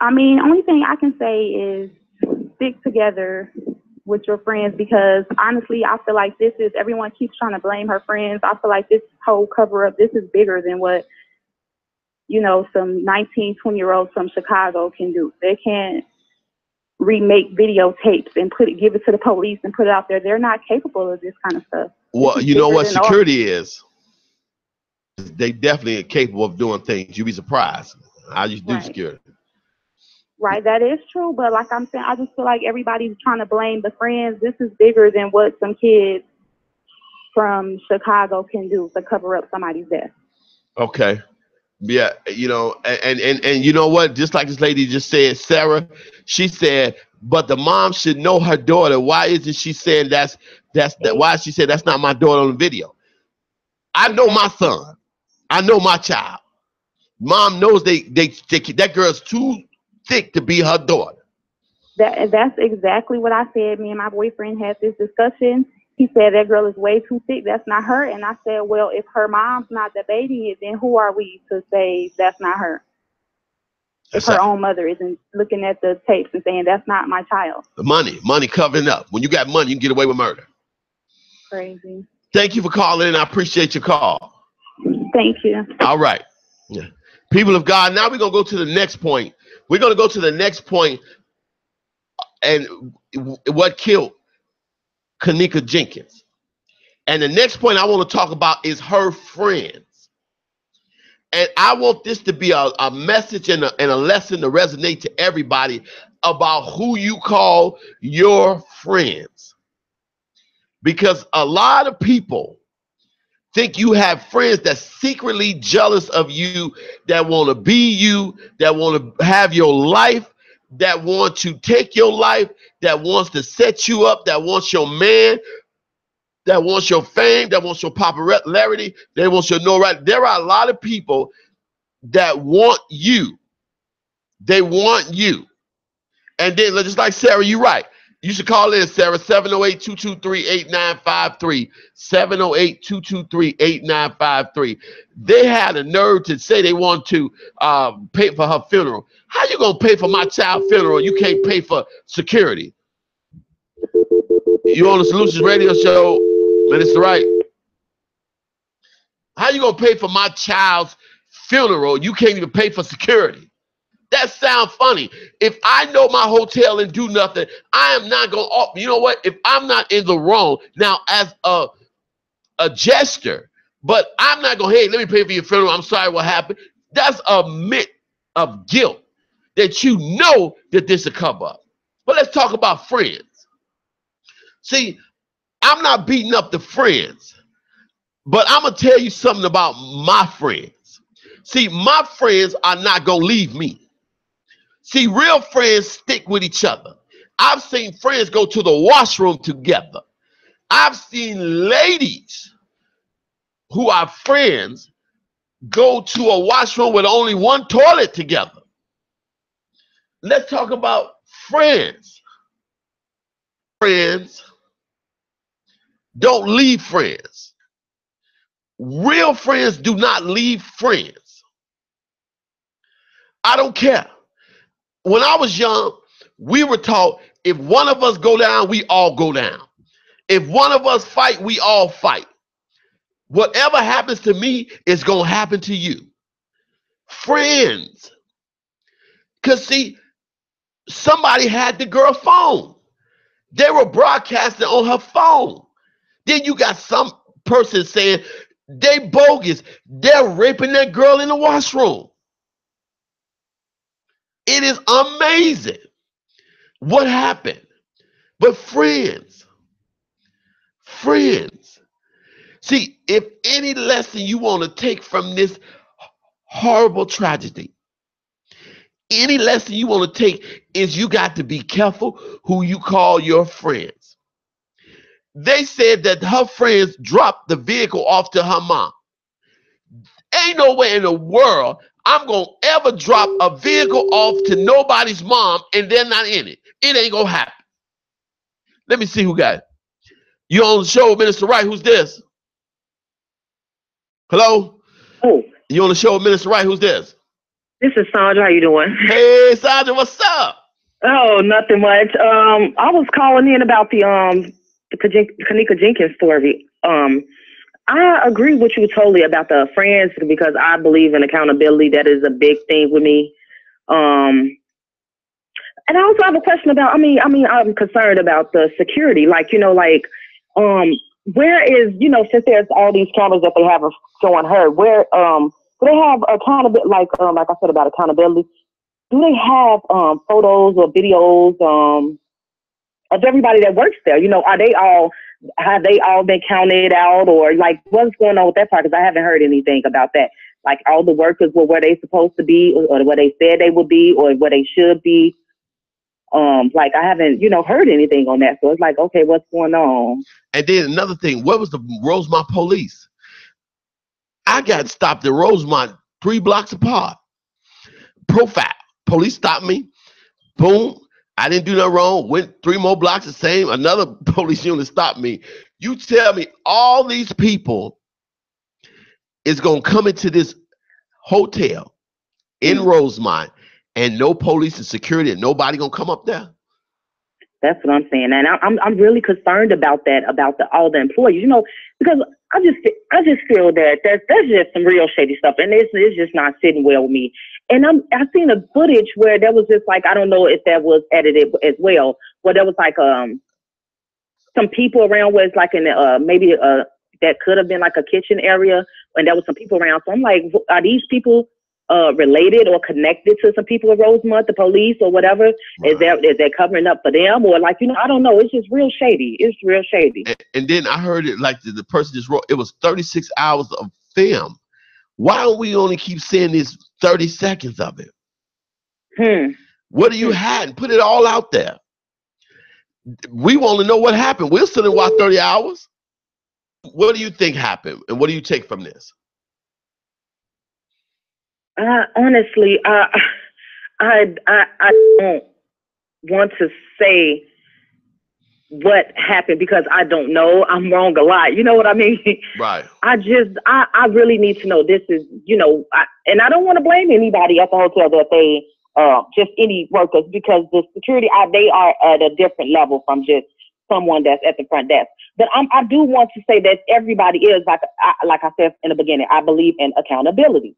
I mean, only thing I can say is stick together with your friends, because honestly, I feel like everyone keeps trying to blame her friends. I feel like this whole cover up, this is bigger than what, you know, some 19, 20-year-olds from Chicago can do. They can't remake videotapes and give it to the police and put it out there. They're not capable of this kind of stuff. Well, you know what security is? They definitely are capable of doing things. You'd be surprised how you do security. Right, that is true. But like I'm saying, I just feel like everybody's trying to blame the friends. This is bigger than what some kids from Chicago can do to cover up somebody's death. Okay. Yeah, and you know what? Just like this lady just said, Sarah, she said, but the mom should know her daughter. Why isn't she saying why she said that's not my daughter on the video? I know my son. I know my child. Mom knows that girl's too thick to be her daughter. That's exactly what I said. Me and my boyfriend had this discussion. He said that girl is way too thick. That's not her. And I said, well, if her mom's not debating it, then who are we to say that's not her? If her own mother isn't looking at the tapes and saying that's not my child. The money covering up. When you got money, you can get away with murder. Crazy. Thank you for calling in. I appreciate your call. Thank you. All right. Yeah. People of God, now we're going to go to the next point. We're going to go to the next point and what killed Kanika Jenkins. And the next point I want to talk about is her friends. And I want this to be a message and a lesson to resonate to everybody about who you call your friends. Because a lot of people think you have friends that's secretly jealous of you, that want to be you, that want to have your life, that want to take your life, that wants to set you up, that wants your man, that wants your fame, that wants your popularity, that wants your notoriety. There are a lot of people that want you. They want you. And then, just like Sarah, you're right. You should call in, Sarah, 708-223-8953. 708-223-8953. They had a nerve to say they want to pay for her funeral. How you going to pay for my child's funeral? You can't pay for security. You on the Solutions Radio Show, Minister Wright. How you going to pay for my child's funeral? You can't even pay for security. That sounds funny. If I know my hotel and do nothing, I am not going to, you know what? If I'm not in the wrong, now as a gesture, but I'm not going, hey, let me pay for your funeral. I'm sorry what happened. That's a admit of guilt that you know that this is a cover up. But let's talk about friends. See, I'm not beating up the friends, but I'm going to tell you something about my friends. See, my friends are not going to leave me. See, real friends stick with each other. I've seen friends go to the washroom together. I've seen ladies who are friends go to a washroom with only one toilet together. Let's talk about friends. Friends don't leave friends. Real friends do not leave friends. I don't care. When I was young, we were taught if one of us go down, we all go down. If one of us fight, we all fight. Whatever happens to me is going to happen to you. Friends. Because see, somebody had the girl phone. They were broadcasting on her phone. Then you got some person saying they bogus. They're raping that girl in the washroom. It is amazing what happened. But friends. See, if any lesson you want to take from this horrible tragedy, any lesson you want to take is you got to be careful who you call your friends. They said that her friends dropped the vehicle off to her mom. Ain't no way in the world I'm going to ever drop a vehicle off to nobody's mom and they're not in it. It ain't going to happen. Let me see who got it. You on the show, Minister Wright. Who's this? Hello? Oh. You on the show, Minister Wright. Who's this? This is Sandra. How you doing? Hey, Sandra, what's up? Oh, nothing much. I was calling in about the Kanika Jenkins story. I agree with you totally about the friends because I believe in accountability. That is a big thing with me. And I also have a question about, I'm concerned about the security. Like, where is, since there's all these cameras that they have showing her, where, do they have accountability, like I said about accountability? do they have photos or videos of everybody that works there? You know, have they all been counted out, or like what's going on with that part? Because I haven't heard anything about that. Like all the workers were where they supposed to be, or where they said they would be, or where they should be. Like I haven't, heard anything on that. So it's like, okay, what's going on? And then another thing, what was the Rosemont police? I got stopped at Rosemont 3 blocks apart. Profile. Police stopped me. Boom. I didn't do nothing wrong. Went 3 more blocks the same. Another police unit stopped me. You tell me all these people is going to come into this hotel in Rosemont and no police and security and nobody going to come up there? That's what I'm saying. And I'm really concerned about that, about all the employees, because I just feel that there's just some real shady stuff, and it's just not sitting well with me. And I've seen a footage where there was just like, I don't know if that was edited as well, where there was like some people around where it's like in maybe that could have been like a kitchen area, and there was some people around. So I'm like, are these people related or connected to some people in Rosemont, the police or whatever? Right. Is that covering up for them, or like, I don't know. It's just real shady. It's real shady. And then I heard it like the person just wrote, it was 36 hours of film. Why don't we only keep seeing this 30 seconds of it? What do you had? Put it all out there. We want to know what happened. We'll sit and watch 30 hours. What do you think happened? And what do you take from this? Honestly, I don't want to say what happened because I don't know. I'm wrong a lot. You know what I mean? Right. I really need to know. This is, and I don't want to blame anybody at the hotel that they, just any workers, because the security, they are at a different level from just someone that's at the front desk. But I do want to say that everybody is, like I said in the beginning, I believe in accountability.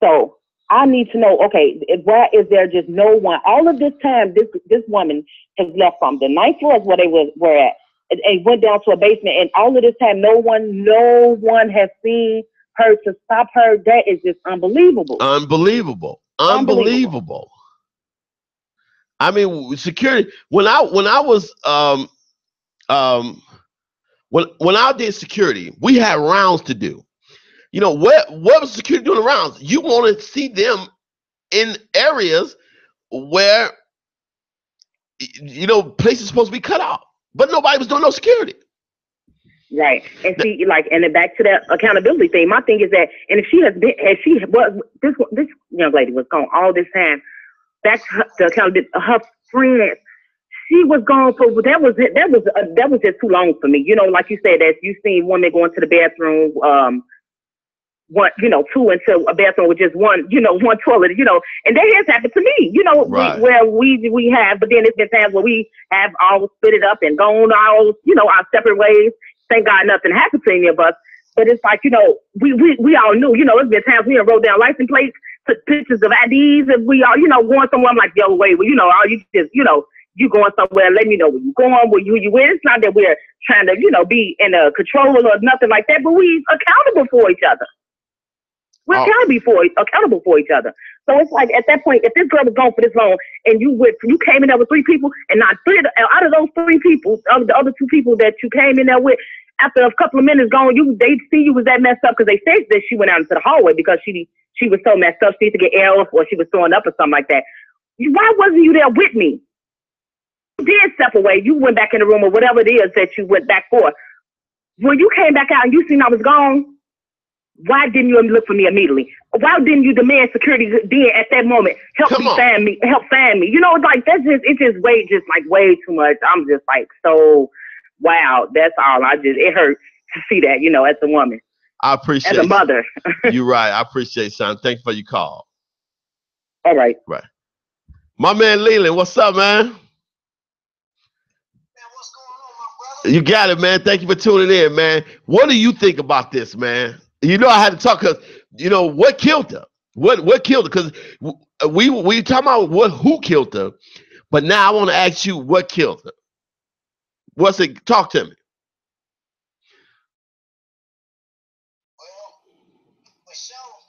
So I need to know, okay, why is there just no one? All of this time, this woman has left from the 9th floor is where they were at, and went down to a basement. And all of this time, no one has seen her to stop her. That is just unbelievable. Unbelievable. I mean, security. When I was when I did security, we had rounds to do. What was security doing around? You want to see them in areas where, places supposed to be cut off, but nobody was doing no security. Right. And see, and then back to that accountability thing, my thing is that, and if this young lady was gone all this time, back to the accountability, her friends, she was gone for, that was just too long for me. Like you said, that you seen women going to the bathroom, two into a bathroom with just one toilet, and that has happened to me, right. Where we have, but then it's been times where we have all split it up and gone all, our separate ways. Thank God nothing happened to any of us. But it's like, we all knew, it's been times we wrote down license plates, took pictures of IDs, and we all, going somewhere. I'm like, yo, wait, well, all you just, you going somewhere, let me know where you going, where you with. It's not that we're trying to, be in a control or nothing like that, but we accountable for each other. We're accountable for each other. So it's like, at that point, if this girl was gone for this long and you came in there with 3 people, and not 3 out of those 3 people, the other 2 people that you came in there with, after a couple of minutes gone, they see you was that messed up, because they said that she went out into the hallway because she was so messed up, she used to get air, or she was throwing up or something like that. Why wasn't you there with me? You did step away. You went back in the room or whatever it is that you went back for. When you came back out and you seen I was gone, why didn't you look for me immediately? Why didn't you demand security then at that moment? Help find me. It's like, it's just way too much. I'm just like, so, wow, that's all. It hurts to see that, as a woman. I appreciate it. As a mother. You're right. I appreciate it, son. Thanks for your call. All right. Right. My man Leland, what's up, man? Man, what's going on, my brother? You got it, man. Thank you for tuning in, man. What do you think about this, man? I had to talk because, what killed her? What killed her? Because we talking about who killed her, but now I want to ask you what killed her. What's it? Talk to me. Well, Michelle,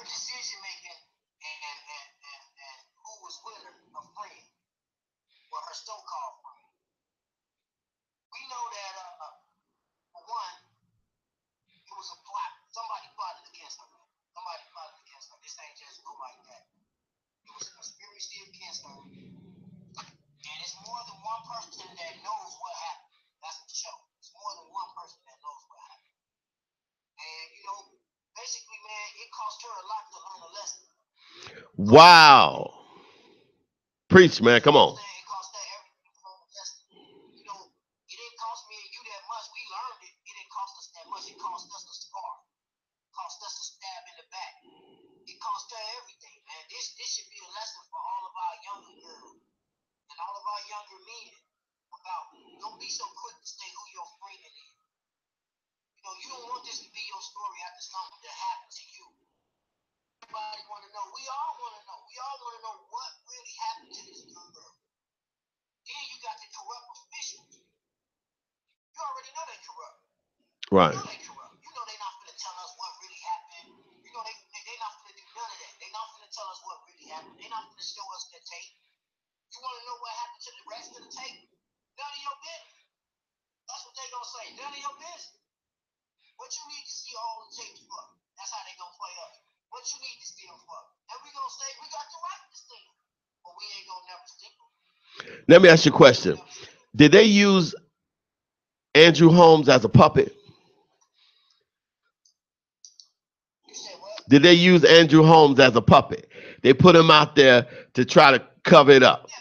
her decision making and who was with her, a friend, or her so-called friend. We know that for one, it was a plot. Somebody plotted against her. Somebody plotted against her. This ain't just go like that. It was a conspiracy against her. And it's more than one person that knows what happened. That's the show. It's more than one person that knows what happened. And, you know, basically, man, it cost her a lot to learn a lesson. Wow. Preach, man. Come on. It cost her everything to learn a lesson. You know, it didn't cost me and you that much. We learned it. It didn't cost us that much. It cost us a scar. It cost us a stab in the back. It cost her everything, man. This should be a lesson for all of our younger girls and all of our younger men about don't be so quick to say who your friend is. You know, you don't want this to be your story after something that happened to you. Everybody want to know. We all want to know. We all want to know what really happened to this girl. Then you got the corrupt officials. You already know they corrupt. Right. You know they corrupt. You know they're not going to tell us what really happened. You know they're not going to do none of that. They're not going to tell us what really happened. They're not going to show us the tape. You want to know what happened to the rest of the tape? None of your business. That's what they're going to say. None of your business. What you need to see all the tapes for. That's how they're going to play us. What you need to see them for. And we're going to say we got the right to see them. But we ain't going to never stick them. Let me ask you a question. Did they use Andrew Holmes as a puppet? You said what? Did they use Andrew Holmes as a puppet? They put him out there to try to cover it up. They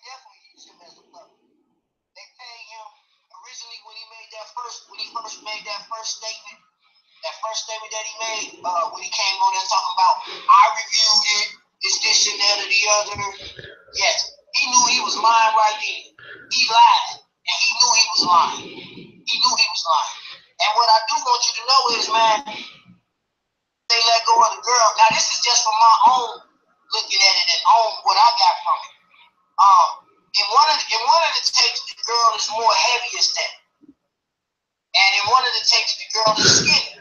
definitely use him as a puppet. They paid him originally when he first made that first statement. That first statement that he made when he came on there talking about I reviewed it, this and that or the other. Yes, he knew he was lying right then. He lied, and he knew he was lying. He knew he was lying. And what I do want you to know is, man, they let go of the girl. Now this is just from my own looking at it and own what I got from it. In one of the tapes, the girl is more heavy as that. And in one of the tapes, the girl is skinny.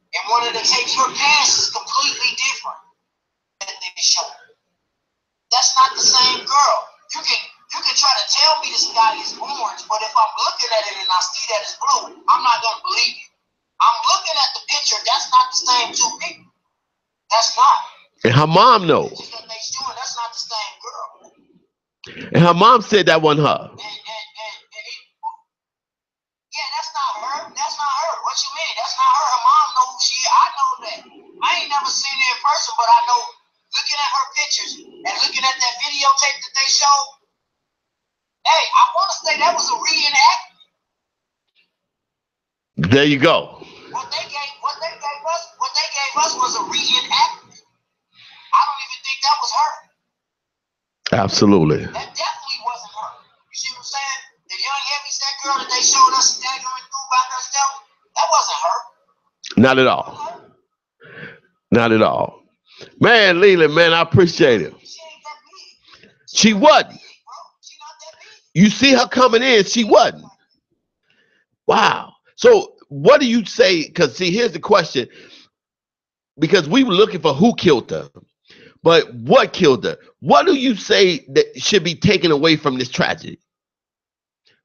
In one of the tapes, her pants is completely different than they show. That's not the same girl. You can try to tell me the sky is orange, but if I'm looking at it and I see that it's blue, I'm not gonna believe it. I'm looking at the picture. That's not the same two people. That's not. And her mom knows. That's not the same girl. And her mom said that wasn't her. Yeah, that's not her. That's not her. What you mean? That's not her. Her mom knows who she is. I know that. I ain't never seen her in person, but I know looking at her pictures and looking at that videotape that they showed, hey, I want to say that was a reenactment. There you go. What they gave us was a reenactment. I don't even think that was her. Absolutely. That definitely wasn't her. You see what I'm saying? The young heavyset girl that they showed us staggering through by herself, that wasn't her. Not at all. Not at all. Man, Leland, man, I appreciate it. She ain't that big. She wasn't. She not that big. You see her coming in, she wasn't. Wow. So what do you say? Because see, here's the question. Because we were looking for who killed her. But what killed her? What do you say that should be taken away from this tragedy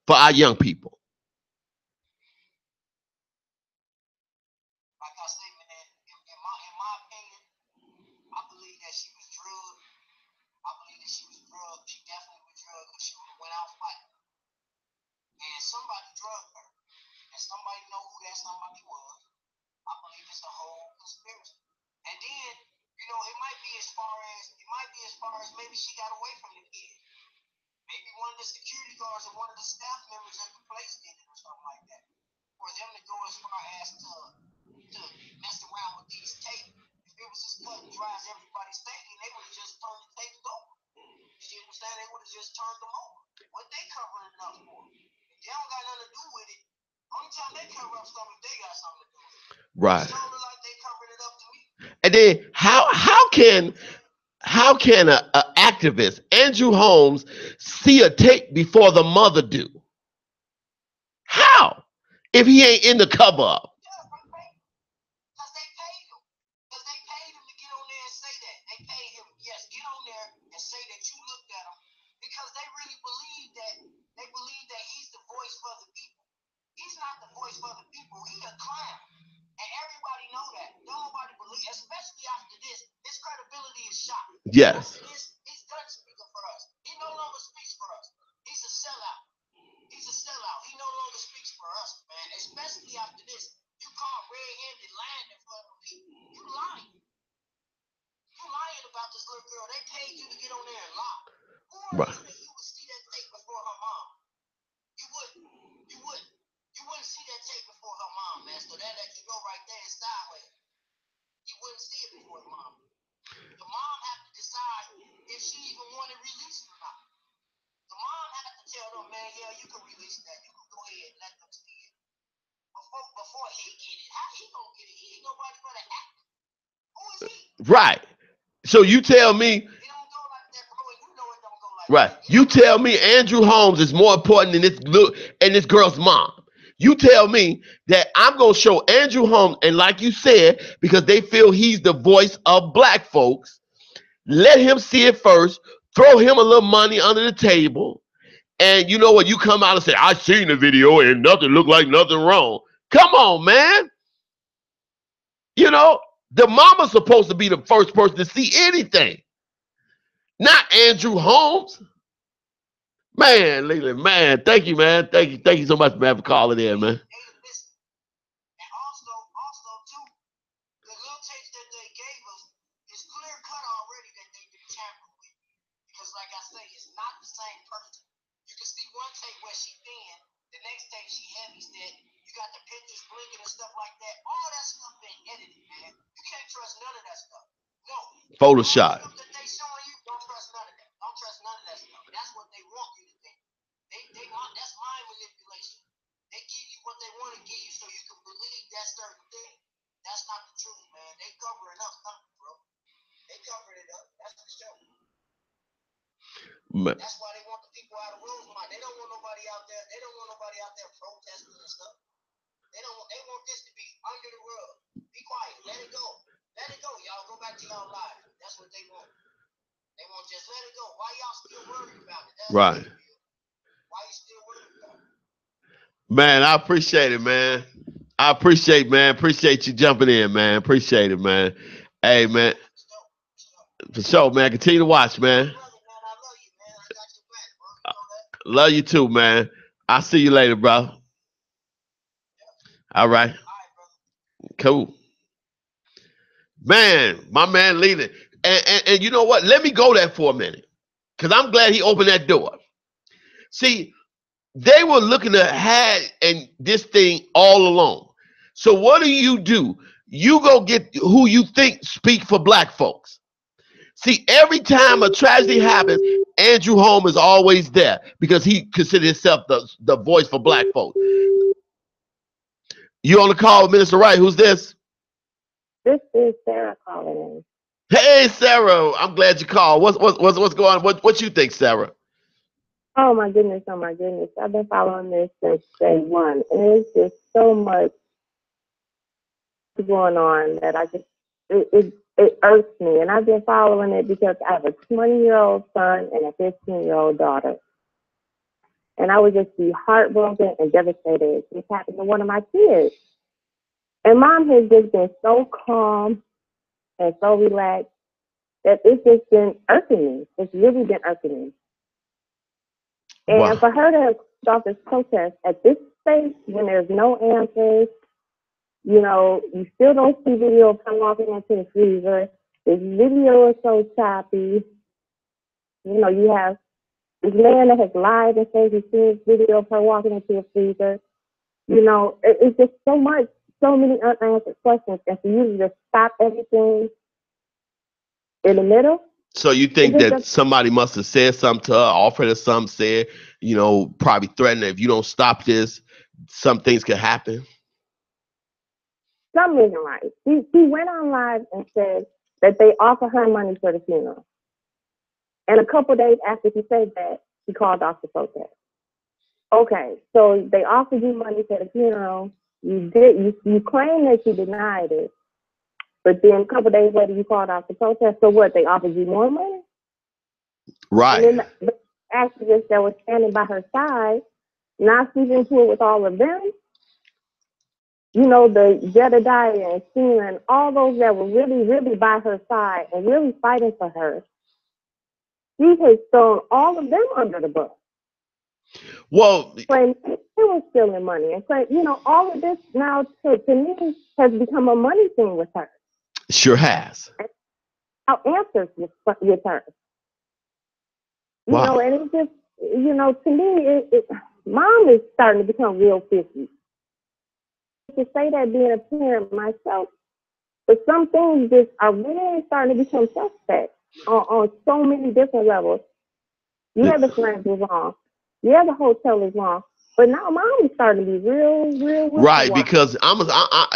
for our young people? Like I say, man, in my opinion, I believe that she was drugged. I believe that she was drugged. She definitely was drugged because she would have went out fighting. And somebody drugged her. And somebody know who that somebody was. I believe it's a whole conspiracy. And then, you know, it might be as far as maybe she got away from the kid. Maybe one of the security guards or one of the staff members at the place did it or something like that. For them to go as far as to mess around with these tapes. If it was as cut and dry as everybody's thinking, they would have just turned the tapes over. You see what I'm saying? They would have just turned them over. What they covering it up for? If they don't got nothing to do with it, only time they cover up stuff if they got something to do with it. Right. It don't look like they covered it up to me. And then how can a activist, Andrew Holmes, see a tape before the mother do? How? If he ain't in the cover up. Yes. He's done speaking for us. He no longer speaks for us. He's a sellout. He's a sellout. He no longer speaks for us, man. Especially after this. You caught red-handed lying in front of me. You lying. You lying about this little girl. They paid you to get on there and lie. Who are Right. you that you would see that tape before her mom? You wouldn't. You wouldn't. You wouldn't see that tape before her mom, man. So that lets you go right there and sideways. You wouldn't see it before the mom. The mom had to decide if she even wanted released or not. The mom had to tell them, man, yeah, you can release that. You can go ahead and let them see it. Before he get it, how he gonna get it? He ain't nobody but an actor. Who is he? Right. So you tell me. It don't go like that, bro. You know it don't go like Right. that. You tell me Andrew Holmes is more important than this girl's mom. You tell me that I'm gonna show Andrew Holmes, and like you said, because they feel he's the voice of black folks, let him see it first, throw him a little money under the table, and you know what? You come out and say, I seen the video and nothing looked like nothing wrong. Come on, man. You know, the mama's supposed to be the first person to see anything, not Andrew Holmes. Man, Leland, man, thank you, man. Thank you so much, man, for calling in, man. Hey, listen. And also too, the little tapes that they gave us is clear cut already that they've been tampered with. Because like I say, it's not the same person. You can see one tape where she thin, the next tape she heavy set. You got the pictures blinking and stuff like that. All that stuff been edited, man. You can't trust none of that stuff. No. Photoshop. All the stuff that they showing you, don't trust none of that. Don't trust none of that stuff. That's what they want you to think. That's mind manipulation. They give you what they want to give you so you can believe that certain thing. That's not the truth, man. They covering up something, bro. They covering it up. That's for sure. Man. That's why they want the people out of Rosemont. They don't want nobody out there. They don't want nobody out there protesting and stuff. They want this to be under the rug. Be quiet. Let it go. Let it go, y'all. Go back to y'all lives. That's what they want. They want just let it go. Why y'all still worried about it? That's Right. why you still worried about it? Man, I appreciate it, man. Appreciate you jumping in, man. Appreciate it, man. Hey, man. For sure, man. Continue to watch, man. Brother, man, I love you, man. I got your back, bro. You know that? Love you too, man. I'll see you later, bro. All right. All right, brother. Cool. Man, my man Leland. And you know what? Let me go there for a minute. Because I'm glad he opened that door. See, they were looking to have and this thing all along. So what do? You go get who you think speak for black folks. See, every time a tragedy happens, Andrew Holmes is always there because he considers himself the voice for black folks. You on the call with Minister Wright? Who's this? This is Sarah calling in. Hey, Sarah. I'm glad you called. What's going on? What you think, Sarah? Oh my goodness. I've been following this since day one. And there's just so much going on that it irks me. And I've been following it because I have a 20-year-old son and a 15-year-old daughter. And I would just be heartbroken and devastated if this happened to one of my kids. And mom has just been so calm and so relaxed that it's just been irking me. It's really been irking me. And Wow. for her to start this protest at this stage when there's no answers, you know, you still don't see video of her walking into the freezer. This video is so choppy. You know, you have this man that has lied and says he's seen this video of her walking into a freezer. You know, it's just so many unanswered questions. And for you to just stop everything in the middle. So you think that somebody must have said something to her, offered her something, said, you know, probably threatened her, if you don't stop this, some things could happen? Some reason right. She went on live and said that they offered her money for the funeral. And a couple days after she said that, she called off the protest. Okay, so they offered you money for the funeral. You claim that you denied it. But then a couple days later, you called off the protest. So what, they offered you more money? Right. And then the activists that were standing by her side, not speaking to it with all of them, you know, the Jedediah and Sheila and all those that were really, really by her side and really fighting for her She has thrown all of them under the bus. Well, Claim they were stealing money, and claim, all of this now to me has become a money thing with her. sure has. Our answers with her. Wow. And it's just, to me, mom is starting to become real fishy. To say that being a parent myself, but some things just are really starting to become suspect on so many different levels. Yeah, the friends was wrong. Yeah, the hotel is wrong. But now mom is starting to be real. Right, because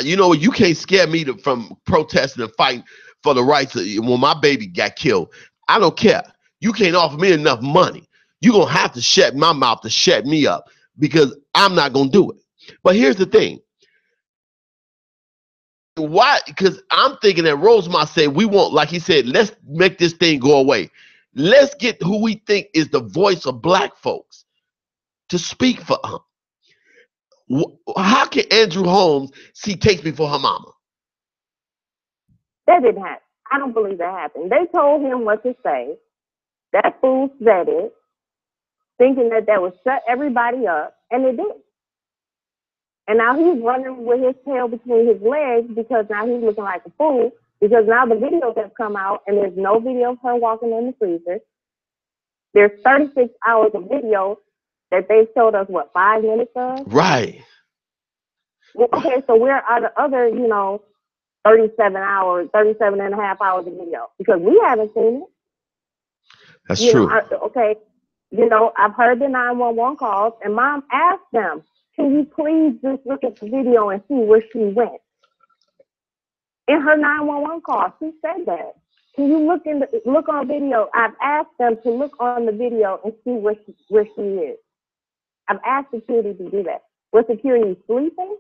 you can't scare me from protesting and fighting for the rights when my baby got killed. I don't care. You can't offer me enough money. You're going to have to shut my mouth to shut me up because I'm not going to do it. But here's the thing. Why? Because I'm thinking that Rosemont said, we won't, like he said, let's make this thing go away. Let's get who we think is the voice of black folks to speak for them. How can Andrew Holmes takes me for her mama? That didn't happen. I don't believe that happened. They told him what to say. That fool said it, thinking that would shut everybody up, and it did. And now he's running with his tail between his legs because now he's looking like a fool because now the videos have come out and there's no video of her walking in the freezer. There's 36 hours of video that they showed us, 5 minutes of? Right. Well, okay, so where are the other, 37 and a half hours of video? Because we haven't seen it. That's true. I've heard the 911 calls, and mom asked them, can you please just look at the video and see where she went? In her 911 call, she said that. Can you look on video? I've asked them to look on the video and see where she is. I've asked security to do that. Was security sleeping?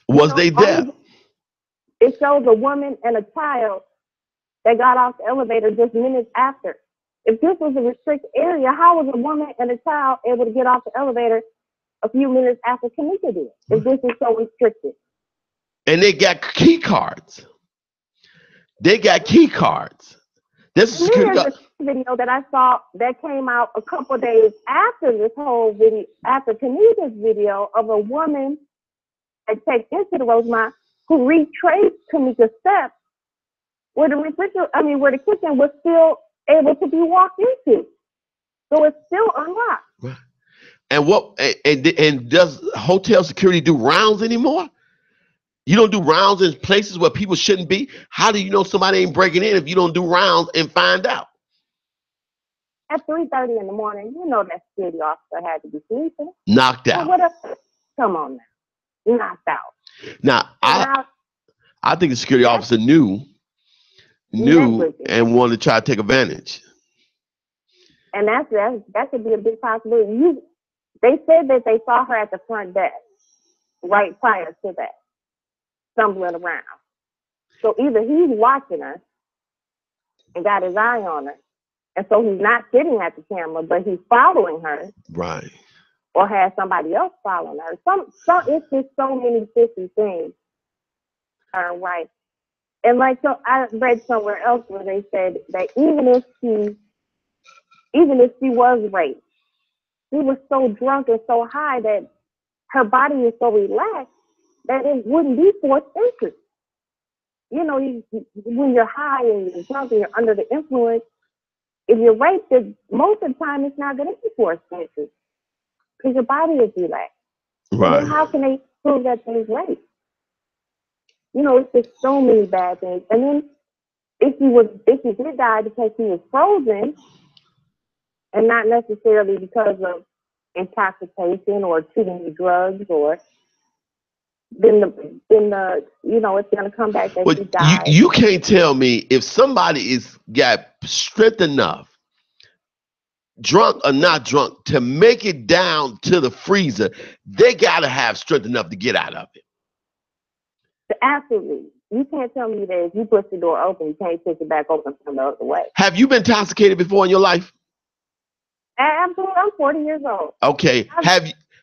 Was they there? It shows a woman and a child that got off the elevator just minutes after. If this was a restricted area, how was a woman and a child able to get off the elevator a few minutes after Kanika did, if this is so restricted? And they got key cards. This is a video that I saw that came out a couple days after this whole video, after Kanika's video of a woman that checked into the Rosemont who retraced Kanika's steps where the kitchen was still able to be walked into. So it's still unlocked. Right. And does hotel security do rounds anymore? You don't do rounds in places where people shouldn't be? How do you know somebody ain't breaking in if you don't do rounds and find out? At 3:30 in the morning, that security officer had to be sleeping. Knocked out. Come on now. Knocked out. Now, I think the security officer knew and wanted to try to take advantage. And that could be a big possibility. They said that they saw her at the front desk right prior to that, stumbling around. So either he's watching her and got his eye on her, and so he's not sitting at the camera, but he's following her. Right. Or has somebody else following her. It's just so many fishy things. Right. And so I read somewhere else where they said that even if she was raped, she was so drunk and so high that her body is so relaxed that it wouldn't be forced entry. When you're high and you're drunk and you're under the influence, if you're raped, most of the time it's not going to be forced entry because your body is relaxed. Right. Then how can they prove that she's raped? It's just so many bad things. And then if she did die because she was frozen and not necessarily because of intoxication or too many drugs, or then it's gonna come back that she died. You can't tell me if somebody got strength enough, drunk or not drunk, to make it down to the freezer, they gotta have strength enough to get out of it. Absolutely. You can't tell me that if you push the door open, you can't push it back open from the other way. Have you been intoxicated before in your life? Absolutely. I'm 40 years old. Okay.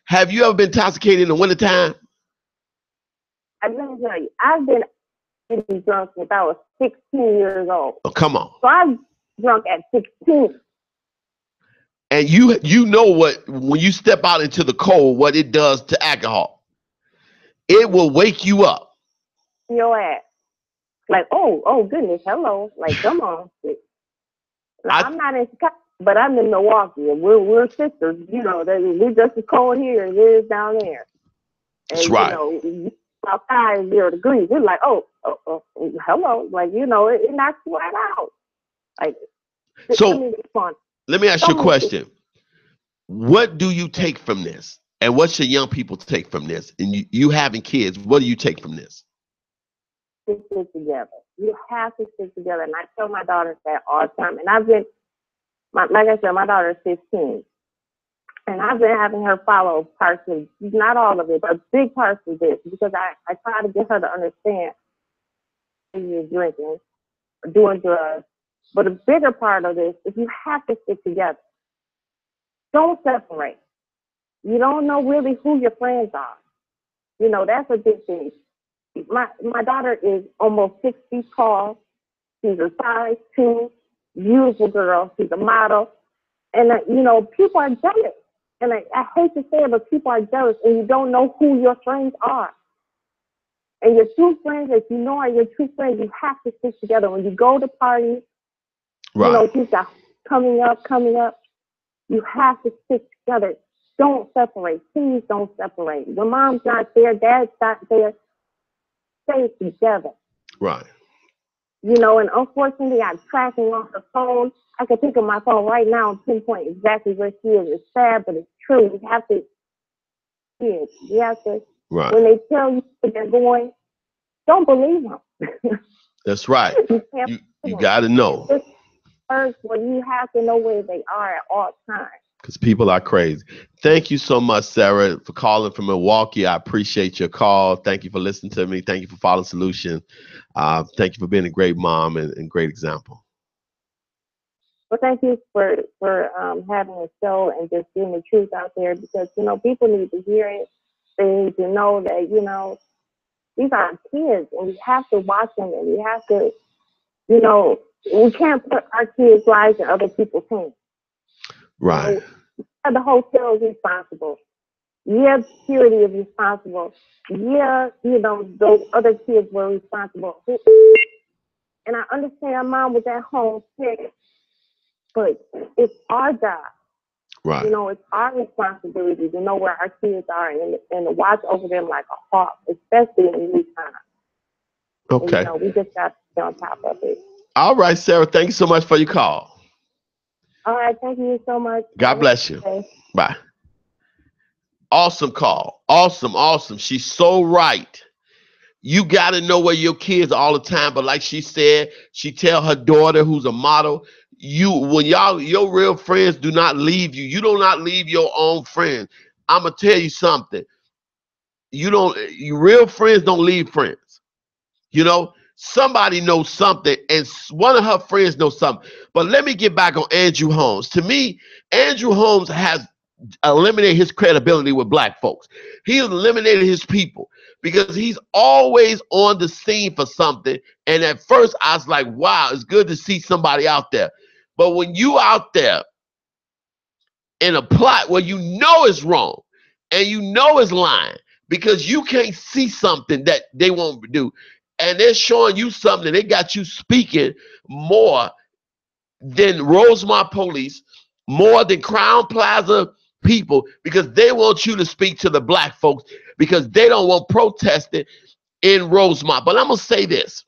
Have you ever been intoxicated in the wintertime? Let me tell you, I've been drunk since I was 16 years old. Oh, come on. So I'm drunk at 16. And you know what, when you step out into the cold, what it does to alcohol. It will wake you up. Your ass. Like, oh goodness, hello. Like, come on. Now, I'm not in Chicago, but I'm in Milwaukee, and we're sisters. You know, we're just as cold here as it is down there. And, That's right. You know, outside is 0 degrees. We're like, oh, hello. Like, you know, it knocks you right out. Like, so let me ask you a question. What do you take from this? And what should young people take from this? And you having kids, what do you take from this? Stick together. You have to stick together. And I tell my daughters that all the time. And I've been, like I said, my daughter is 15. And I've been having her follow parts of, not all of it, but big parts of this, because I try to get her to understand you're drinking or doing drugs. But a bigger part of this is you have to stick together. Don't separate. You don't know really who your friends are. You know, that's a big thing. My daughter is almost 6 feet tall. She's a size 2, beautiful girl. She's a model. And, you know, people are jealous. And I hate to say it, but people are jealous, and you don't know who your friends are. And your true friends, if you know are your true friends, you have to stick together. When you go to parties, right. You know, she's got coming up. You have to stick together. Don't separate. Please don't separate. Your mom's not there, dad's not there. Stay together. Right. You know, and unfortunately, I'm tracking off the phone. I can pick up my phone right now and pinpoint exactly where she is. It's sad, but it's true. You have to, right. When they tell you where they're going, don't believe them. That's right. You got to know. First, well, you have to know where they are at all times. Because people are crazy. Thank you so much, Sarah, for calling from Milwaukee. I appreciate your call. Thank you for listening to me. Thank you for following Solution. Thank you for being a great mom and great example. Well, thank you for having a show and just getting the truth out there, because, you know, people need to hear it. They need to know that, you know, these are kids, and we have to watch them, and we have to, you know, we can't put our kids' lives in other people's hands. Right. The hotel is responsible. Yeah, security is responsible. Yeah, you know, those other kids were responsible. And I understand mom was at home sick, but it's our job. Right. You know, it's our responsibility to know where our kids are and to watch over them like a hawk, especially in these times. Okay. And, you know, we just got to be on top of it. All right, Sarah. Thank you so much for your call. All right. Thank you so much. God bless you. Bye. Awesome call. Awesome. She's so right. You got to know where your kids are all the time. But like she said, she tell her daughter, who's a model, when your real friends do not leave you, you do not leave your own friends. I'm going to tell you something. Your real friends don't leave friends. You know, somebody knows something, and one of her friends knows something. But let me get back on Andrew Holmes. To me, Andrew Holmes has eliminated his credibility with black folks. He eliminated his people because he's always on the scene for something. And at first I was like, wow, it's good to see somebody out there. But when you out there in a plot where you know it's wrong and you know it's lying because you can't see something that they won't do, and they're showing you something, they got you speaking more than Rosemont police, more than Crown Plaza people, because they want you to speak to the black folks because they don't want protesting in Rosemont. But I'm going to say this.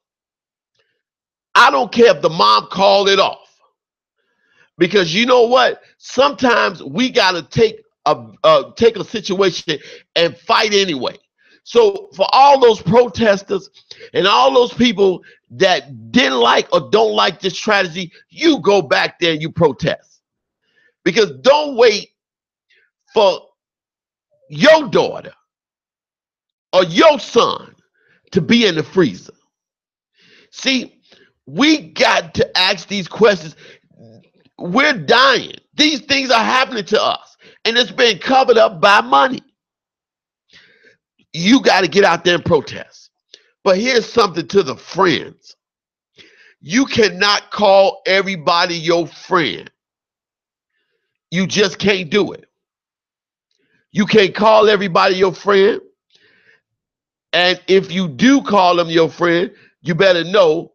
I don't care if the mom called it off, because you know what? Sometimes we got to take a situation and fight anyway. So for all those protesters and all those people that didn't like or don't like this strategy, you go back there and you protest. Because don't wait for your daughter or your son to be in the freezer. See, we got to ask these questions. We're dying. These things are happening to us, and it's been covered up by money. You got to get out there and protest. But here's something to the friends. You cannot call everybody your friend. you just can't do it. You can't call everybody your friend. And if you do call them your friend, you better know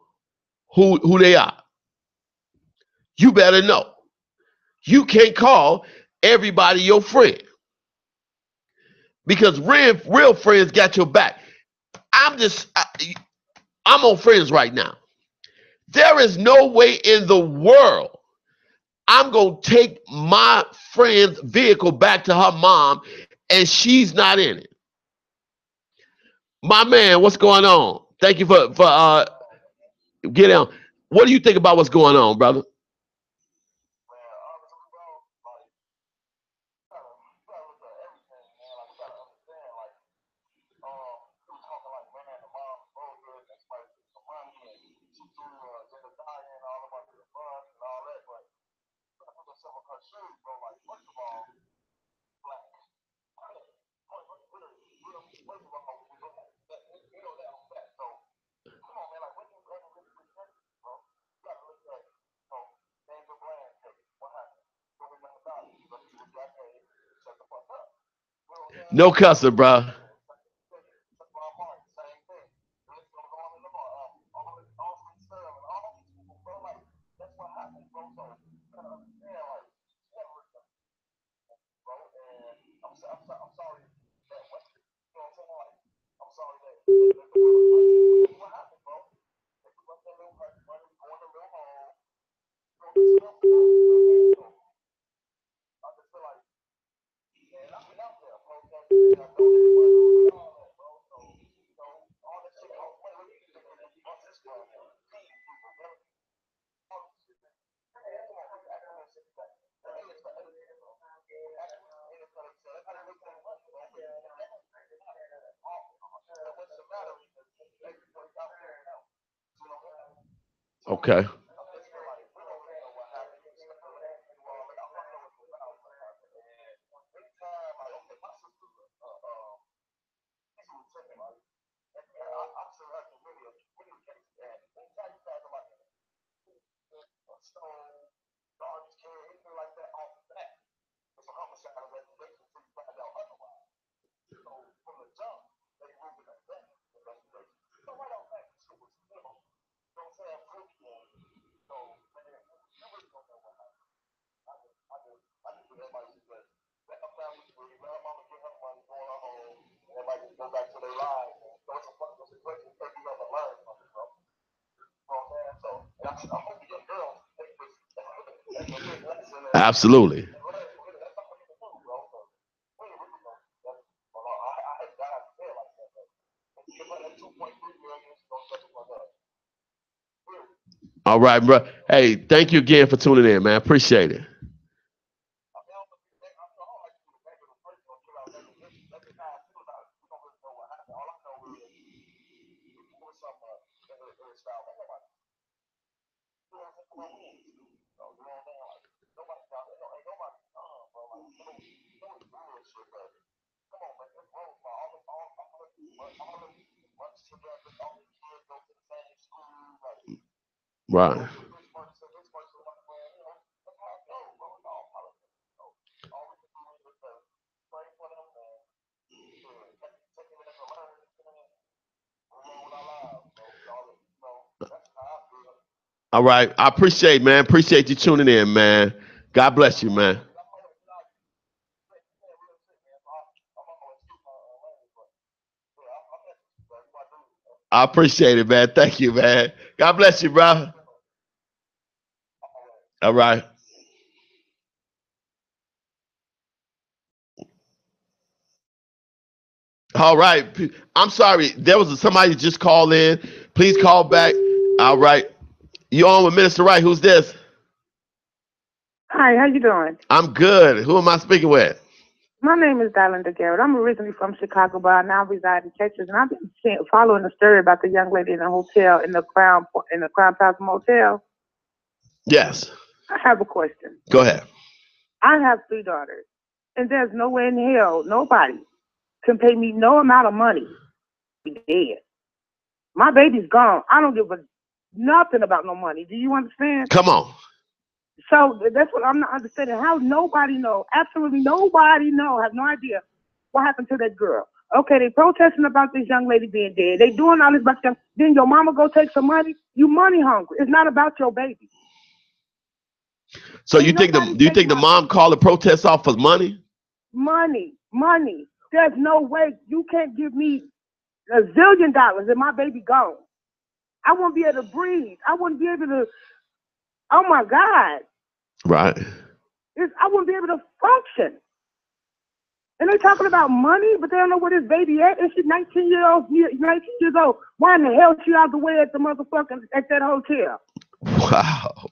who they are. You better know. You can't call everybody your friend because real friends got your back. I'm on Friends right now. There is no way in the world I'm going to take my friend's vehicle back to her mom and she's not in it. My man, what's going on? Thank you for getting on. What do you think about what's going on, brother? No cussing, bro. Okay. Absolutely. All right, bro. Hey, thank you again for tuning in, man. Appreciate it. Right. All right. I appreciate, man. Appreciate you tuning in, man. God bless you, man. I appreciate it, man. Thank you, man. God bless you, bro. All right. All right. I'm sorry. There was somebody just called in. Please call back. All right. You on with Minister Wright? Who's this? Hi, how you doing? I'm good. Who am I speaking with? My name is Dylan Garrett. I'm originally from Chicago, but I now reside in Texas, and I've been following the story about the young lady in the hotel in the Crown Plaza Motel. Yes. I have a question. Go ahead. I have 3 daughters, and there's no way in hell nobody can pay me no amount of money to be dead. My baby's gone. I don't give a nothing about no money. Do you understand? Come on. So that's what I'm not understanding. How nobody know, absolutely nobody know, have no idea what happened to that girl. Okay, they protesting about this young lady being dead. They doing all this about them. Then your mama go take some money. You money hungry. It's not about your baby. So you think the mom called the protest off for money? Money. There's no way you can't give me $1 zillion and my baby gone. I won't be able to breathe. I wouldn't be able to. Oh my God. Right. I wouldn't be able to function. And they talking about money, but they don't know where this baby at. And she's 19 years old. Why in the hell she out the way at the motherfucker at that hotel? Wow.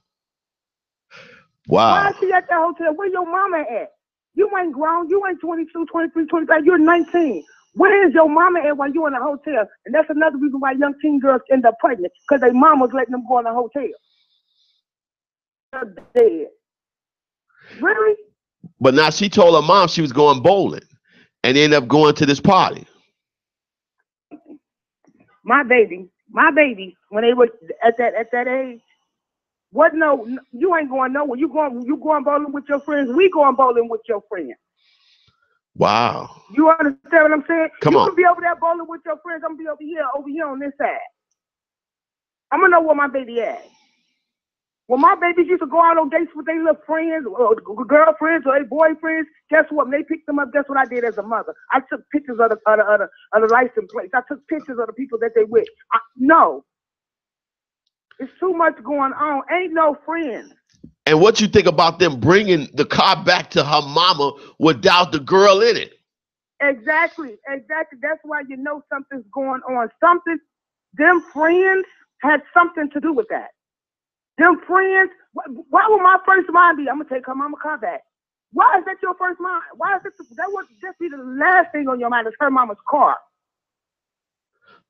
Why is she at that hotel? Where your mama at? You ain't grown. You ain't 22, 23, 25. You're 19. Where is your mama at while you in a hotel? And that's another reason why young teen girls end up pregnant, because their mama's letting them go in a hotel. They're dead. Really? But now she told her mom she was going bowling and ended up going to this party. My baby, when they were at that age, what? No, you ain't going nowhere. You going bowling with your friends. We going bowling with your friends. Wow. You understand what I'm saying? Come on. You can be over there bowling with your friends. I'm gonna be over here on this side. I'm gonna know where my baby at. When my babies used to go out on dates with their little friends, or girlfriends, or their boyfriends, guess what? When they picked them up, guess what I did as a mother? I took pictures of the license plates. I took pictures of the people that they with. No. It's too much going on. Ain't no friends. And what you think about them bringing the car back to her mama without the girl in it? Exactly. That's why you know something's going on. Them friends had something to do with that. Them friends, why would my first mind be, I'm going to take her mama car back? Why is that your first mind? Why is that would just be the last thing on your mind is her mama's car?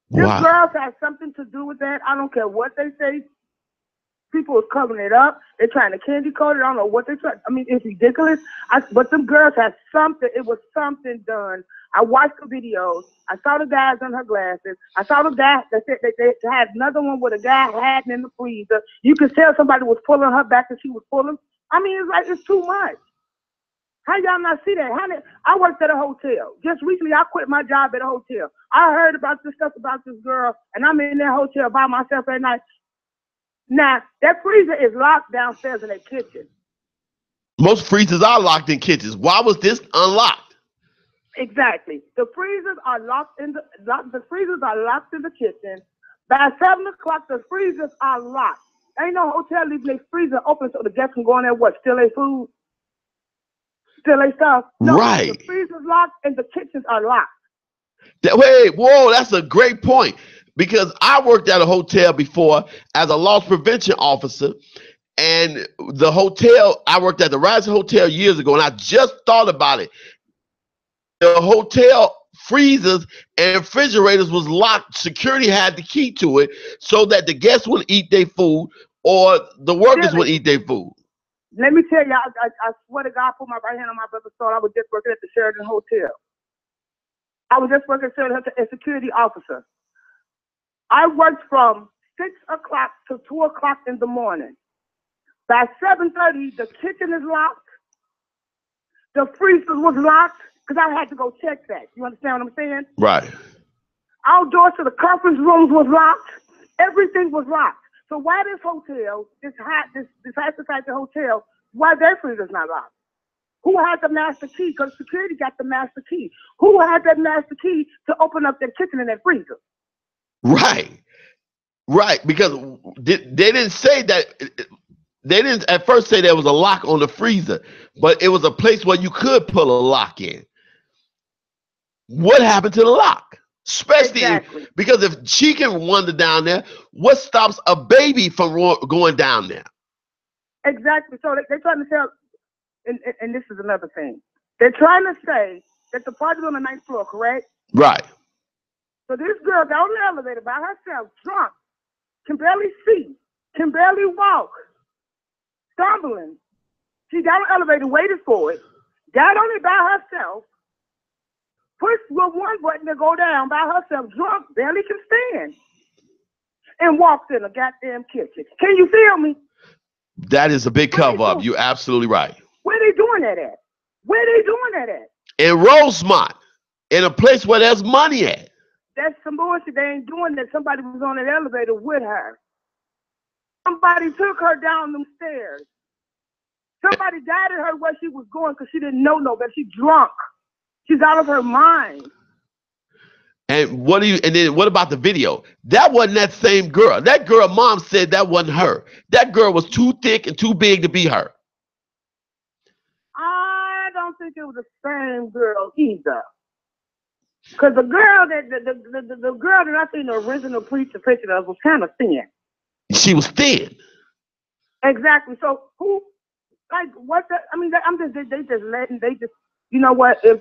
Wow. Them girls have something to do with that. I don't care what they say. People are covering it up. They're trying to candy coat it. I don't know what they're trying. I mean, it's ridiculous. But them girls had something. It was something done. I watched the videos. I saw the guys in her glasses. I saw the guy that said they had another one with a guy hiding in the freezer. You could tell somebody was pulling her back and she was pulling. I mean, it's like, it's too much. How y'all not see that? I worked at a hotel. Just recently, I quit my job at a hotel. I heard about this stuff about this girl, and I'm in that hotel by myself at night. Now, that freezer is locked downstairs in that kitchen. Most freezers are locked in kitchens. Why was this unlocked? Exactly. The freezers are locked in the kitchen. By 7 o'clock, the freezers are locked. Ain't no hotel leaving their freezer open so the guests can go in there, steal their food, steal their stuff. No, right. The freezer's locked and the kitchens are locked. That's a great point. Because I worked at a hotel before as a loss prevention officer, and the hotel, I worked at the Rise Hotel years ago, and I just thought about it. The hotel freezers and refrigerators was locked. Security had the key to it so that the guests wouldn't eat their food or the workers would eat their food. Let me tell you, I swear to God, I put my right hand on my brother's soul. I was just working at the Sheraton Hotel. I was just working at Sheraton Hotel as a security officer. I worked from 6 o'clock to 2 o'clock in the morning. By 7:30, the kitchen is locked. The freezer was locked because I had to go check that. You understand what I'm saying? Right. Outdoors to the conference rooms was locked. Everything was locked. So why this hotel, this high society hotel, why their freezer's not locked? Who had the master key? Because security got the master key. Who had that master key to open up their kitchen and their freezer? Right, because they didn't say that. They didn't at first say there was a lock on the freezer, but it was a place where you could pull a lock in. What happened to the lock? Especially because if she can wander down there, what stops a baby from going down there? Exactly. So they're trying to tell, and this is another thing. They're trying to say that the party's on the 9th floor, correct? Right. So this girl got on the elevator by herself, drunk, can barely see, can barely walk, stumbling. She got on the elevator, waited for it, got on it by herself, pushed with one button to go down by herself, drunk, barely can stand, and walked in a goddamn kitchen. Can you feel me? That is a big cover up. You're absolutely right. Where they doing that at? Where they doing that at? In Rosemont, in a place where there's money at. That's some bullshit. They ain't doing that. Somebody was on an elevator with her. Somebody took her down them stairs. Somebody guided her where she was going because she didn't know no better. She's drunk. She's out of her mind. And then what about the video? That wasn't that same girl. That girl, mom said that wasn't her. That girl was too thick and too big to be her. I don't think it was the same girl either. Because the girl the girl that I seen the original picture of was kind of thin. She was thin. Exactly. So who, like, what? They just. You know what? If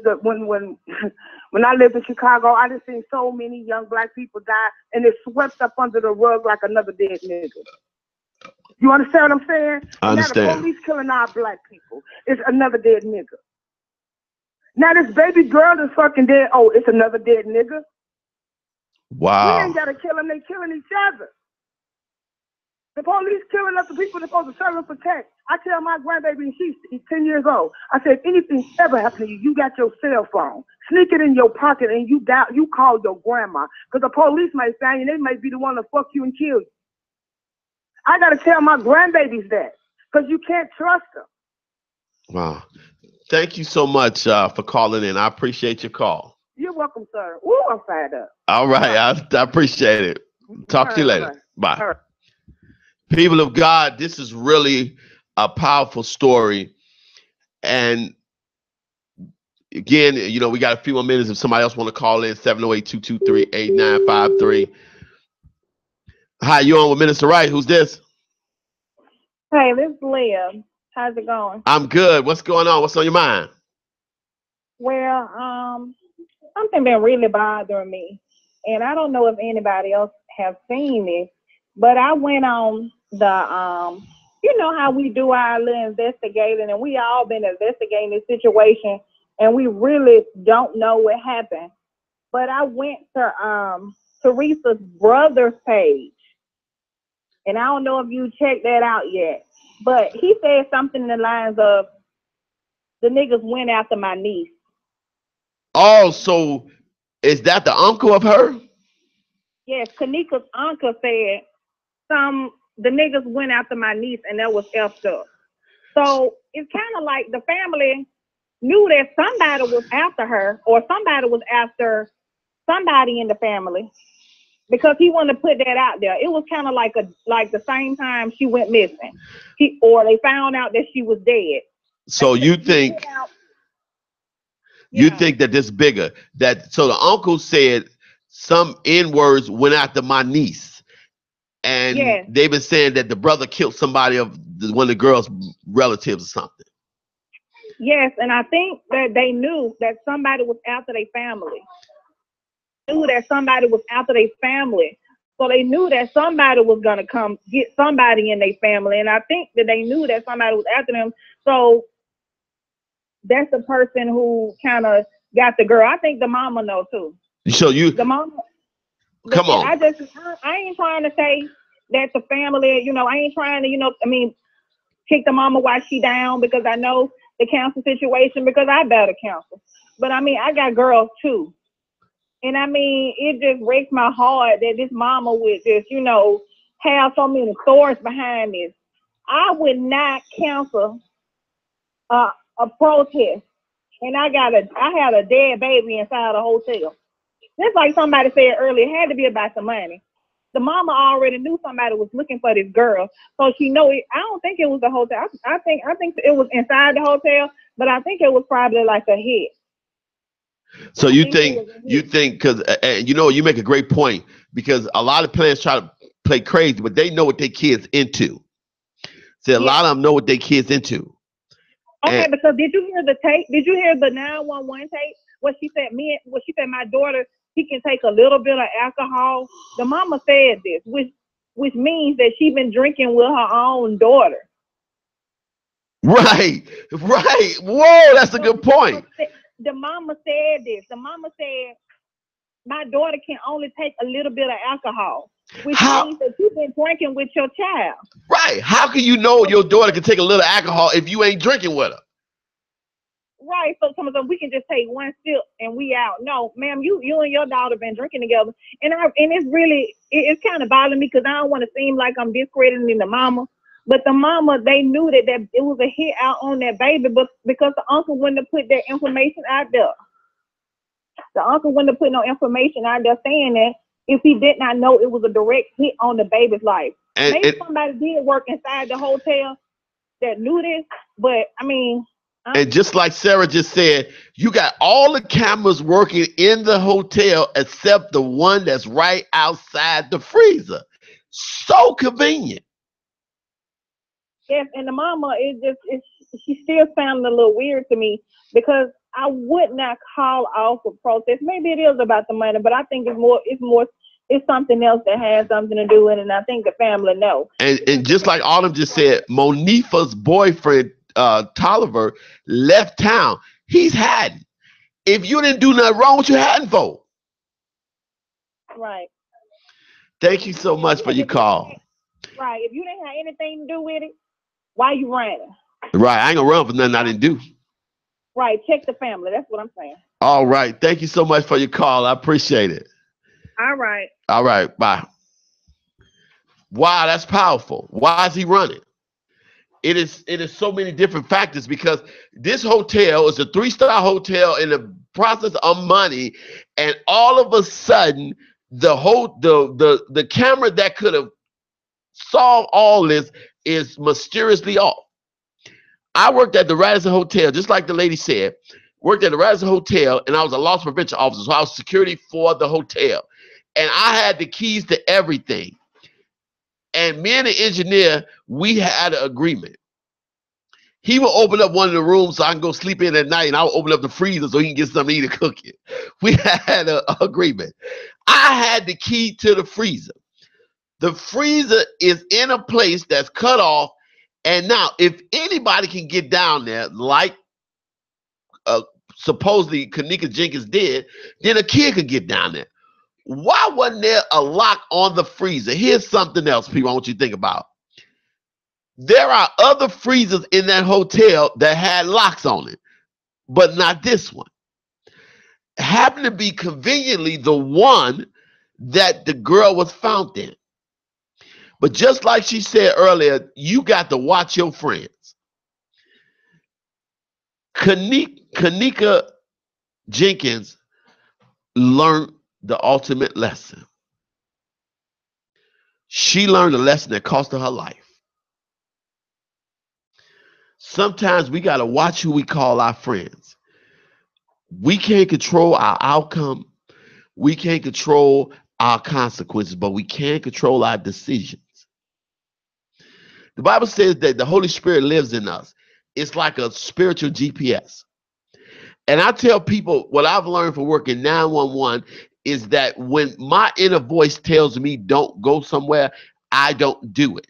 when I lived in Chicago, I just seen so many young black people die, and it swept up under the rug like another dead nigga. You understand what I'm saying? I understand. Now the police killing our black people. It's another dead nigga. Now this baby girl is fucking dead. Oh, it's another dead nigga. Wow. We ain't gotta kill them. They killing each other. The police killing us. The people that supposed to serve and protect. I tell my grandbaby, and she's 10 years old, I said, if anything ever happened to you, you got your cell phone. Sneak it in your pocket and you call your grandma. Because the police might find you. They might be the one to fuck you and kill you. I got to tell my grandbabies that. Because you can't trust them. Wow. Thank you so much for calling in. I appreciate your call. You're welcome, sir. Ooh, I'm fired up. All right. I appreciate it. Talk to you later. Bye. Right. People of God, this is really a powerful story. And again, you know, we got a few more minutes. If somebody else want to call in, 708-223-8953. Hi, you on with Minister Wright? Who's this? Hey, this is Leah. How's it going? I'm good. What's going on? What's on your mind? Well, something been really bothering me. And I don't know if anybody else have seen it, but I went on the, you know how we do our little investigating, and we all been investigating this situation, and we really don't know what happened. But I went to Teresa's brother's page, and I don't know if you checked that out yet, but he said something in the lines of, the niggas went after my niece. Oh, so is that the uncle of her? Yes, Kanika's uncle said the niggas went after my niece, and that was effed up. So it's kind of like the family knew that somebody was after her, or somebody was after somebody in the family, because he wanted to put that out there. It was kind of like the same time she went missing, or they found out that she was dead. So you think that this bigger? So the uncle said some N-words went after my niece. And they've been saying that the brother killed somebody of one of the girl's relatives or something. Yes, and I think that they knew that somebody was after their family. So they knew that somebody was going to come get somebody in their family. And I think that they knew that somebody was after them. So that's the person who kind of got the girl. I think the mama know too. So the mama. Come on. I ain't trying to say that the family, you know, I ain't trying to, kick the mama while she down, because I know the counsel situation, because I better counsel. But I got girls too. And it just breaks my heart that this mama would just, have so many thorns behind this. I would not counsel a protest. And I had a dead baby inside a hotel. Just like somebody said earlier, it had to be about the money. The mama already knew somebody was looking for this girl, so she know it. I don't think it was the hotel. I think it was inside the hotel, but I think it was probably like a hit. So you think because you make a great point, because a lot of parents try to play crazy, but they know what their kids into. See, a lot of them know what their kids into. Okay, because did you hear the tape? Did you hear the 911 tape? What she said, my daughter, he can take a little bit of alcohol. The mama said this, which means that she been drinking with her own daughter. Right. Whoa, that's a good point. The mama said this. The mama said, my daughter can only take a little bit of alcohol. which means that you've been drinking with your child. Right. How can you know your daughter can take a little alcohol if you ain't drinking with her? Right. So some of them we can just take one sip and we out. No, ma'am, you and your daughter been drinking together, and it's really it's kind of bothering me because I don't want to seem like I'm discrediting the mama. But the mama, they knew that it was a hit out on that baby, but because the uncle wouldn't have put that information out there. The uncle wouldn't have put no information out there saying that if he did not know it was a direct hit on the baby's life. Maybe somebody did work inside the hotel that knew this, but I mean. And just like Sarah just said, you got all the cameras working in the hotel except the one that's right outside the freezer. So convenient. Yes, and the mama she still sounded a little weird to me because I would not call off a protest. Maybe it is about the money, but I think it's something else that has something to do with it, and I think the family know. And just like Autumn just said, Monifa's boyfriend, Tolliver, left town. He's hiding. If you didn't do nothing wrong, what you hiding for? Right. Thank you so much for your call. Right. If you didn't have anything to do with it, why you running? Right. I ain't gonna run for nothing I didn't do. Right. Check the family. That's what I'm saying. All right. Thank you so much for your call. I appreciate it. All right. All right. Bye. Wow, that's powerful. Why is he running? It is so many different factors because this hotel is a 3-star hotel in the process of money, and all of a sudden the camera that could have solved all this is mysteriously off. I worked at the Radisson Hotel, just like the lady said, worked at the Radisson Hotel, and I was a loss prevention officer, so I was security for the hotel. And I had the keys to everything. And me and the engineer, we had an agreement. He will open up one of the rooms so I can go sleep in at night, and I'll open up the freezer so he can get something to eat and cook it. We had an agreement. I had the key to the freezer. The freezer is in a place that's cut off, and now if anybody can get down there, like supposedly Kanika Jenkins did, then a kid could get down there. Why wasn't there a lock on the freezer? Here's something else, people, I want you to think about. There are other freezers in that hotel that had locks on it, but not this one. Happened to be conveniently the one that the girl was found in. But just like she said earlier, you got to watch your friends. Kanika Jenkins learned the ultimate lesson. She learned a lesson that cost her life. Sometimes we got to watch who we call our friends. We can't control our outcome. We can't control our consequences, but we can control our decisions. The Bible says that the Holy Spirit lives in us. It's like a spiritual GPS. And I tell people what I've learned from working 911 is that when my inner voice tells me don't go somewhere, I don't do it.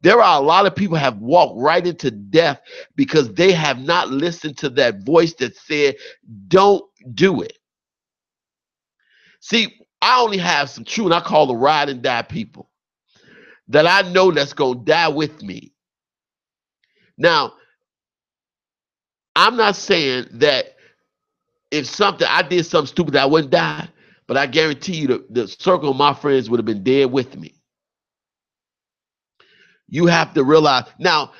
There are a lot of people have walked right into death because they have not listened to that voice that said, don't do it. See, I only have some true, and I call the ride and die people that I know that's going to die with me. Now, I'm not saying that if I did something stupid that I wouldn't die, but I guarantee you the circle of my friends would have been dead with me. You have to realize, now,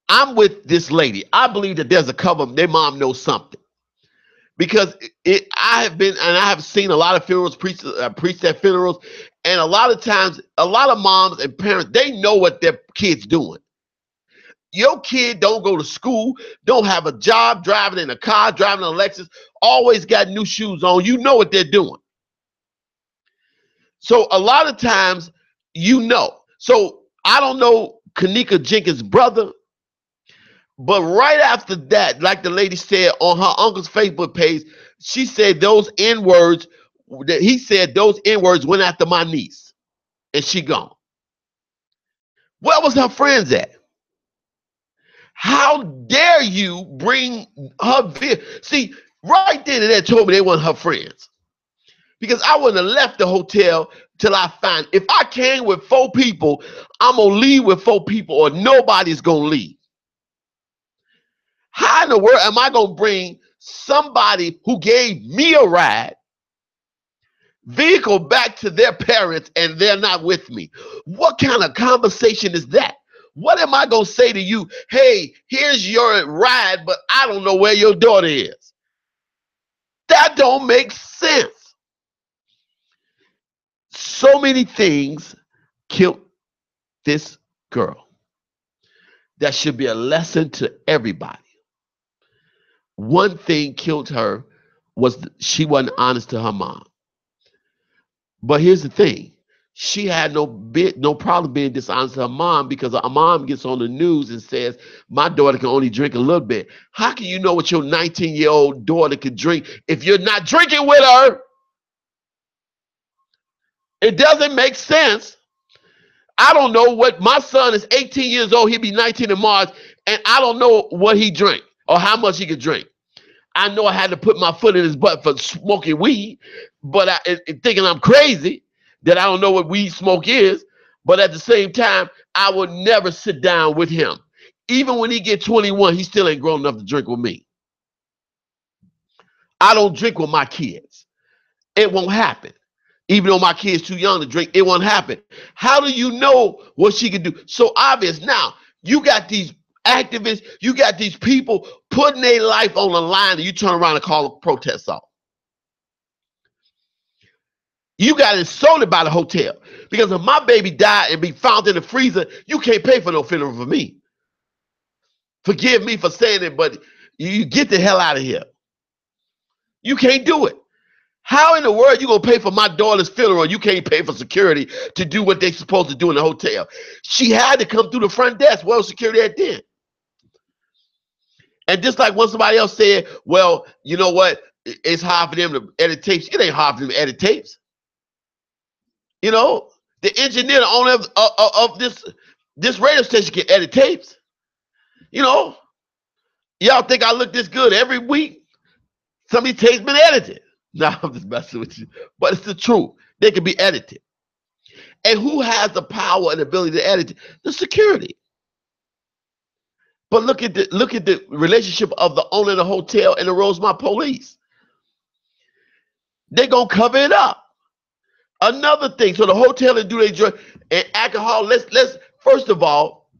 I'm with this lady. I believe that there's a couple, their mom knows something. Because I have seen a lot of funerals, preached at funerals, and a lot of times, a lot of moms and parents, they know what their kid's doing. Your kid don't go to school, don't have a job, driving in a car, driving a Lexus, always got new shoes on. You know what they're doing. So a lot of times, you know. So I don't know Kanika Jenkins' brother, but right after that, like the lady said on her uncle's Facebook page, she said those N-words, he said those N-words went after my niece, and she gone. Where was her friends at? How dare you bring her? See, right then and there told me they weren't her friends. Because I wouldn't have left the hotel till I find. If I came with 4 people, I'm gonna leave with 4 people, or nobody's gonna leave. How in the world am I gonna bring somebody who gave me a ride vehicle back to their parents and they're not with me? What kind of conversation is that? What am I gonna say to you? Hey, here's your ride, but I don't know where your daughter is. That don't make sense. So many things killed this girl. That should be a lesson to everybody. One thing killed her was she wasn't honest to her mom. But here's the thing. She had no problem being dishonest to her mom, because her mom gets on the news and says, my daughter can only drink a little bit. How can you know what your 19-year-old daughter can drink if you're not drinking with her? It doesn't make sense. I don't know what, my son is 18 years old. He'll be 19 in March, and I don't know what he drank or how much he could drink. I know I had to put my foot in his butt for smoking weed, but thinking I'm crazy that I don't know what weed smoke is. But at the same time, I would never sit down with him. Even when he get 21, he still ain't grown enough to drink with me. I don't drink with my kids. It won't happen. Even though my kid's too young to drink, it won't happen. How do you know what she can do? So obvious. Now, you got these activists, you got these people putting their life on the line, and you turn around and call a protest off. You got insulted by the hotel, because if my baby died and be found in the freezer, you can't pay for no funeral for me. Forgive me for saying it, but you get the hell out of here. You can't do it. How in the world you gonna pay for my daughter's funeral? You can't pay for security to do what they're supposed to do in the hotel. She had to come through the front desk. Well, security at then. And just like when somebody else said, well, you know what? It's hard for them to edit tapes. It ain't hard for them to edit tapes. You know, the engineer, the owner of this radio station can edit tapes. You know, y'all think I look this good every week? Some of these tapes been edited. No, I'm just messing with you. But it's the truth. They can be edited. And who has the power and ability to edit it? The security. But look at the relationship of the owner of the hotel and the Rosemont police. They're gonna cover it up. Another thing, so the hotel and do their drug and alcohol. Let's first of all,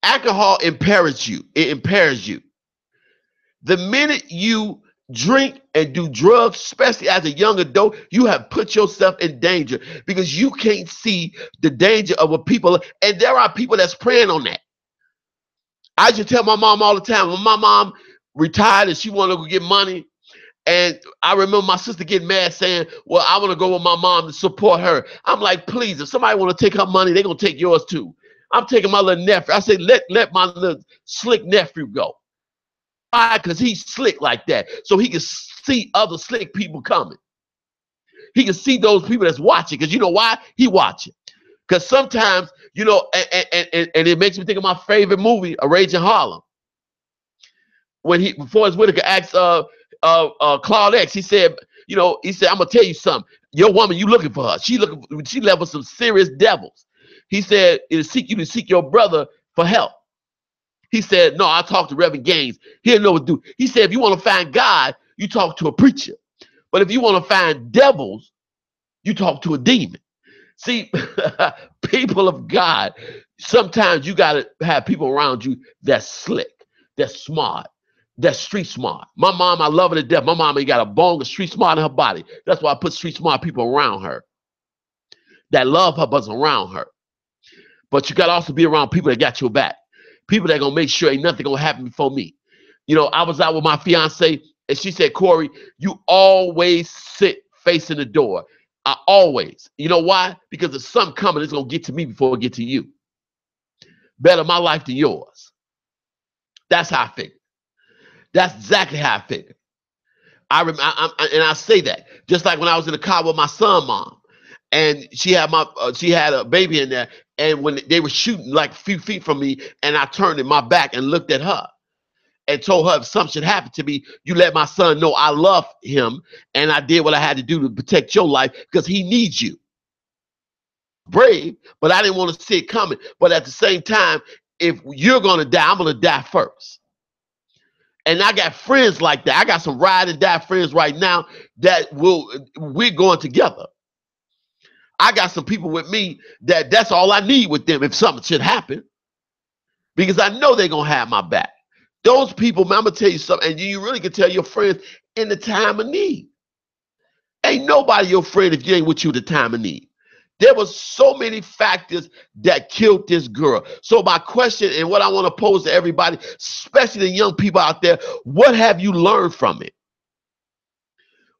alcohol impairs you. It impairs you. The minute you drink and do drugs, especially as a young adult, you have put yourself in danger, because you can't see the danger of what people, and there are people that's preying on that. I should tell my mom all the time, when my mom retired and she wanted to go get money, and I remember my sister getting mad saying, well, I want to go with my mom to support her. I'm like, please, if somebody want to take her money, they're going to take yours too. I'm taking my little nephew. I say, let my little slick nephew go. Why? Because he's slick like that. So he can see other slick people coming. He can see those people that's watching. Because you know why? He watching. Because sometimes, you know, and it makes me think of my favorite movie, A Raging Harlem. When Forrest Whitaker asked Claude X, he said, I'm gonna tell you something. Your woman, you looking for her. She left with some serious devils. He said, you to seek your brother for help. He said, no, I talked to Reverend Gaines. He didn't know what to do. He said, if you want to find God, you talk to a preacher. But if you want to find devils, you talk to a demon. See, people of God, sometimes you got to have people around you that's slick, that's smart, that's street smart. My mom, I love her to death. My mom ain't got a bone of street smart in her body. That's why I put street smart people around her that love her but's around her. But you got to also be around people that got your back. People that gonna make sure ain't nothing gonna happen before me. You know, I was out with my fiance and she said, Corey, you always sit facing the door. I always. You know why? Because there's something coming that's gonna get to me before it get to you. Better my life than yours. That's how I figure. That's exactly how I figure. And I say that just like when I was in the car with my son, mom, and she had a baby in there. And when they were shooting like a few feet from me, and I turned in my back and looked at her. and told her if something should happen to me, you let my son know I love him and I did what I had to do to protect your life because he needs you. Brave, but I didn't want to see it coming. But at the same time, if you're going to die, I'm going to die first. And I got friends like that. I got some ride and die friends right now that we're going together. I got some people with me that's all I need with them if something should happen. Because I know they're going to have my back. Those people, man, I'm going to tell you something, and you really can tell your friends in the time of need. Ain't nobody your friend if you ain't with you at the time of need. There was so many factors that killed this girl. So my question and what I want to pose to everybody, especially the young people out there, what have you learned from it?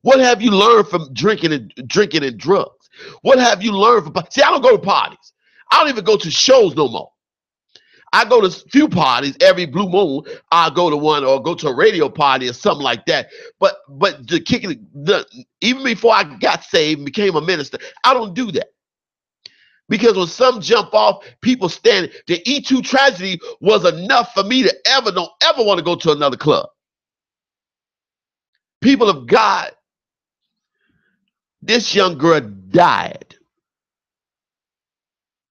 What have you learned from drinking and drugs? What have you learned from? See, I don't go to parties. I don't even go to shows no more. I go to a few parties every blue moon. I'll go to one or go to a radio party or something like that. But the kicking, even before I got saved and became a minister, I don't do that. Because when some jump off, people standing, the E2 tragedy was enough for me to don't ever want to go to another club. People of God, this young girl died.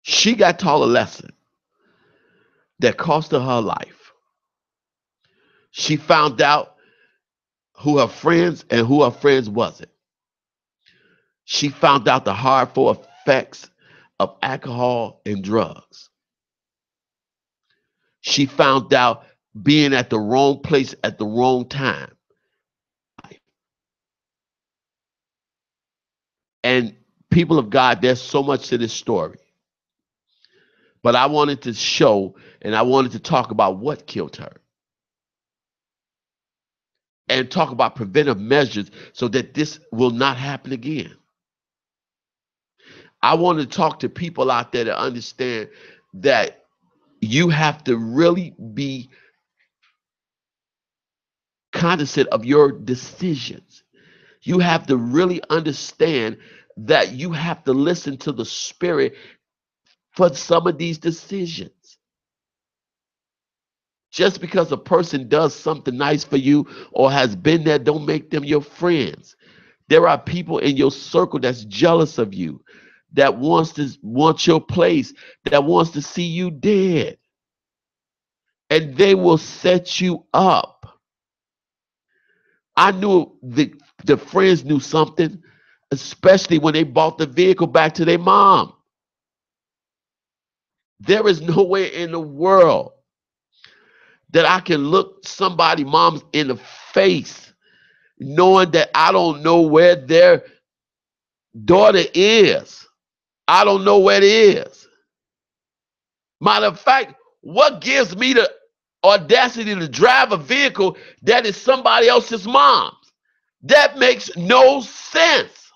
She got taught a lesson that cost her life. She found out who her friends and who her friends wasn't. She found out the harmful effects of alcohol and drugs. She found out being at the wrong place at the wrong time. And people of God, there's so much to this story. But I wanted to show and I wanted to talk about what killed her. And talk about preventive measures so that this will not happen again. I want to talk to people out there to understand that you have to really be cognizant of your decisions. You have to really understand that you have to listen to the Spirit for some of these decisions. Just because a person does something nice for you or has been there, don't make them your friends. There are people in your circle that's jealous of you, that wants your place, that wants to see you dead. And they will set you up. I knew the friends knew something, especially when they bought the vehicle back to their mom. There is no way in the world that I can look somebody mom in the face knowing that I don't know where their daughter is. I don't know where it is. Matter of fact, what gives me the audacity to drive a vehicle that is somebody else's mom's? That makes no sense.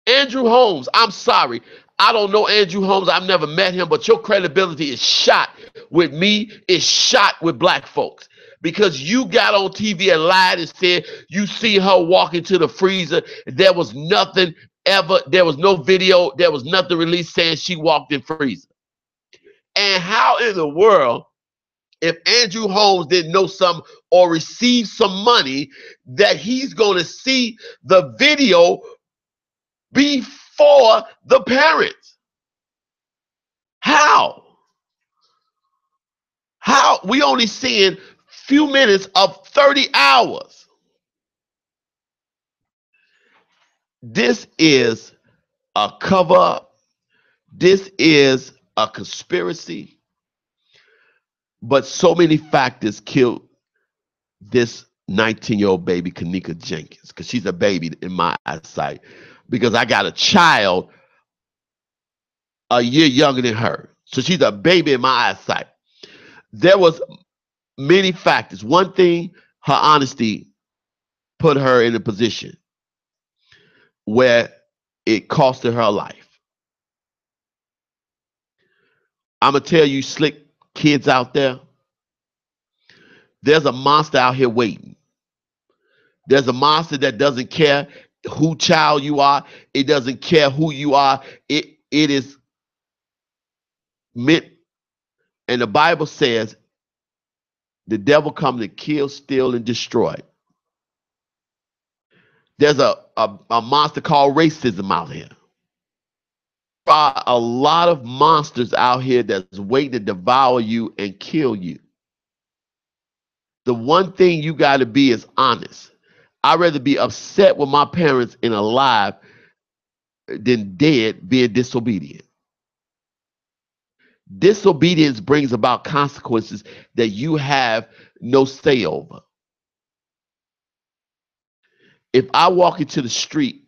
Andrew Holmes, I'm sorry. I don't know Andrew Holmes. I've never met him, but your credibility is shot with me, is shot with black folks. Because you got on TV and lied and said you see her walking to the freezer. There was nothing ever, there was no video, there was nothing released saying she walked in freezer. And how in the world, if Andrew Holmes didn't know something or receive some money, that he's going to see the video before the parents? How? How? We only seeing few minutes of 30 hours. This is a cover-up. This is a conspiracy. But so many factors killed this 19-year-old baby, Kanika Jenkins, because she's a baby in my eyesight. Because I got a child a year younger than her. So she's a baby in my eyesight. There was many factors. One thing, her honesty put her in a position where it costed her life. I'm going to tell you, slick kids out there, there's a monster out here waiting. There's a monster that doesn't care who child you are. It doesn't care who you are. It is meant, and the Bible says, The devil come to kill, steal, and destroy. There's a monster called racism out here. There are a lot of monsters out here that's waiting to devour you and kill you. The one thing you got to be is honest. I'd rather be upset with my parents and alive than dead being disobedient. Disobedience brings about consequences that you have no say over. If I walk into the street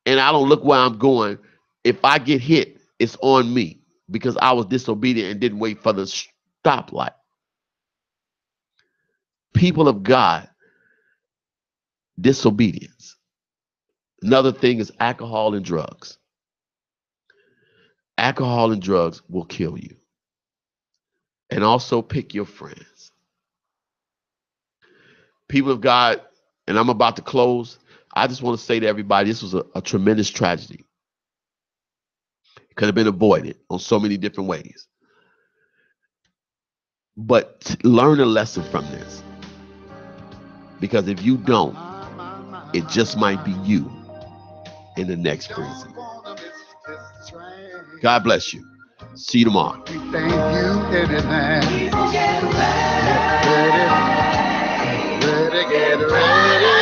and I don't look where I'm going, if I get hit, it's on me because I was disobedient and didn't wait for the stoplight. People of God, disobedience. Another thing is alcohol and drugs. Alcohol and drugs will kill you. And also pick your friends. People of God, and I'm about to close. I just want to say to everybody, this was a tremendous tragedy. It could have been avoided on so many different ways. But learn a lesson from this. Because if you don't, it just might be you in the next prison. God bless you. See you tomorrow. We thank you anything. Get ready.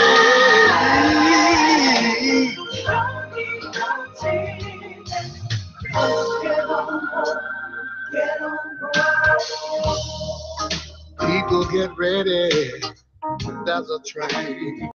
People get ready. There's a train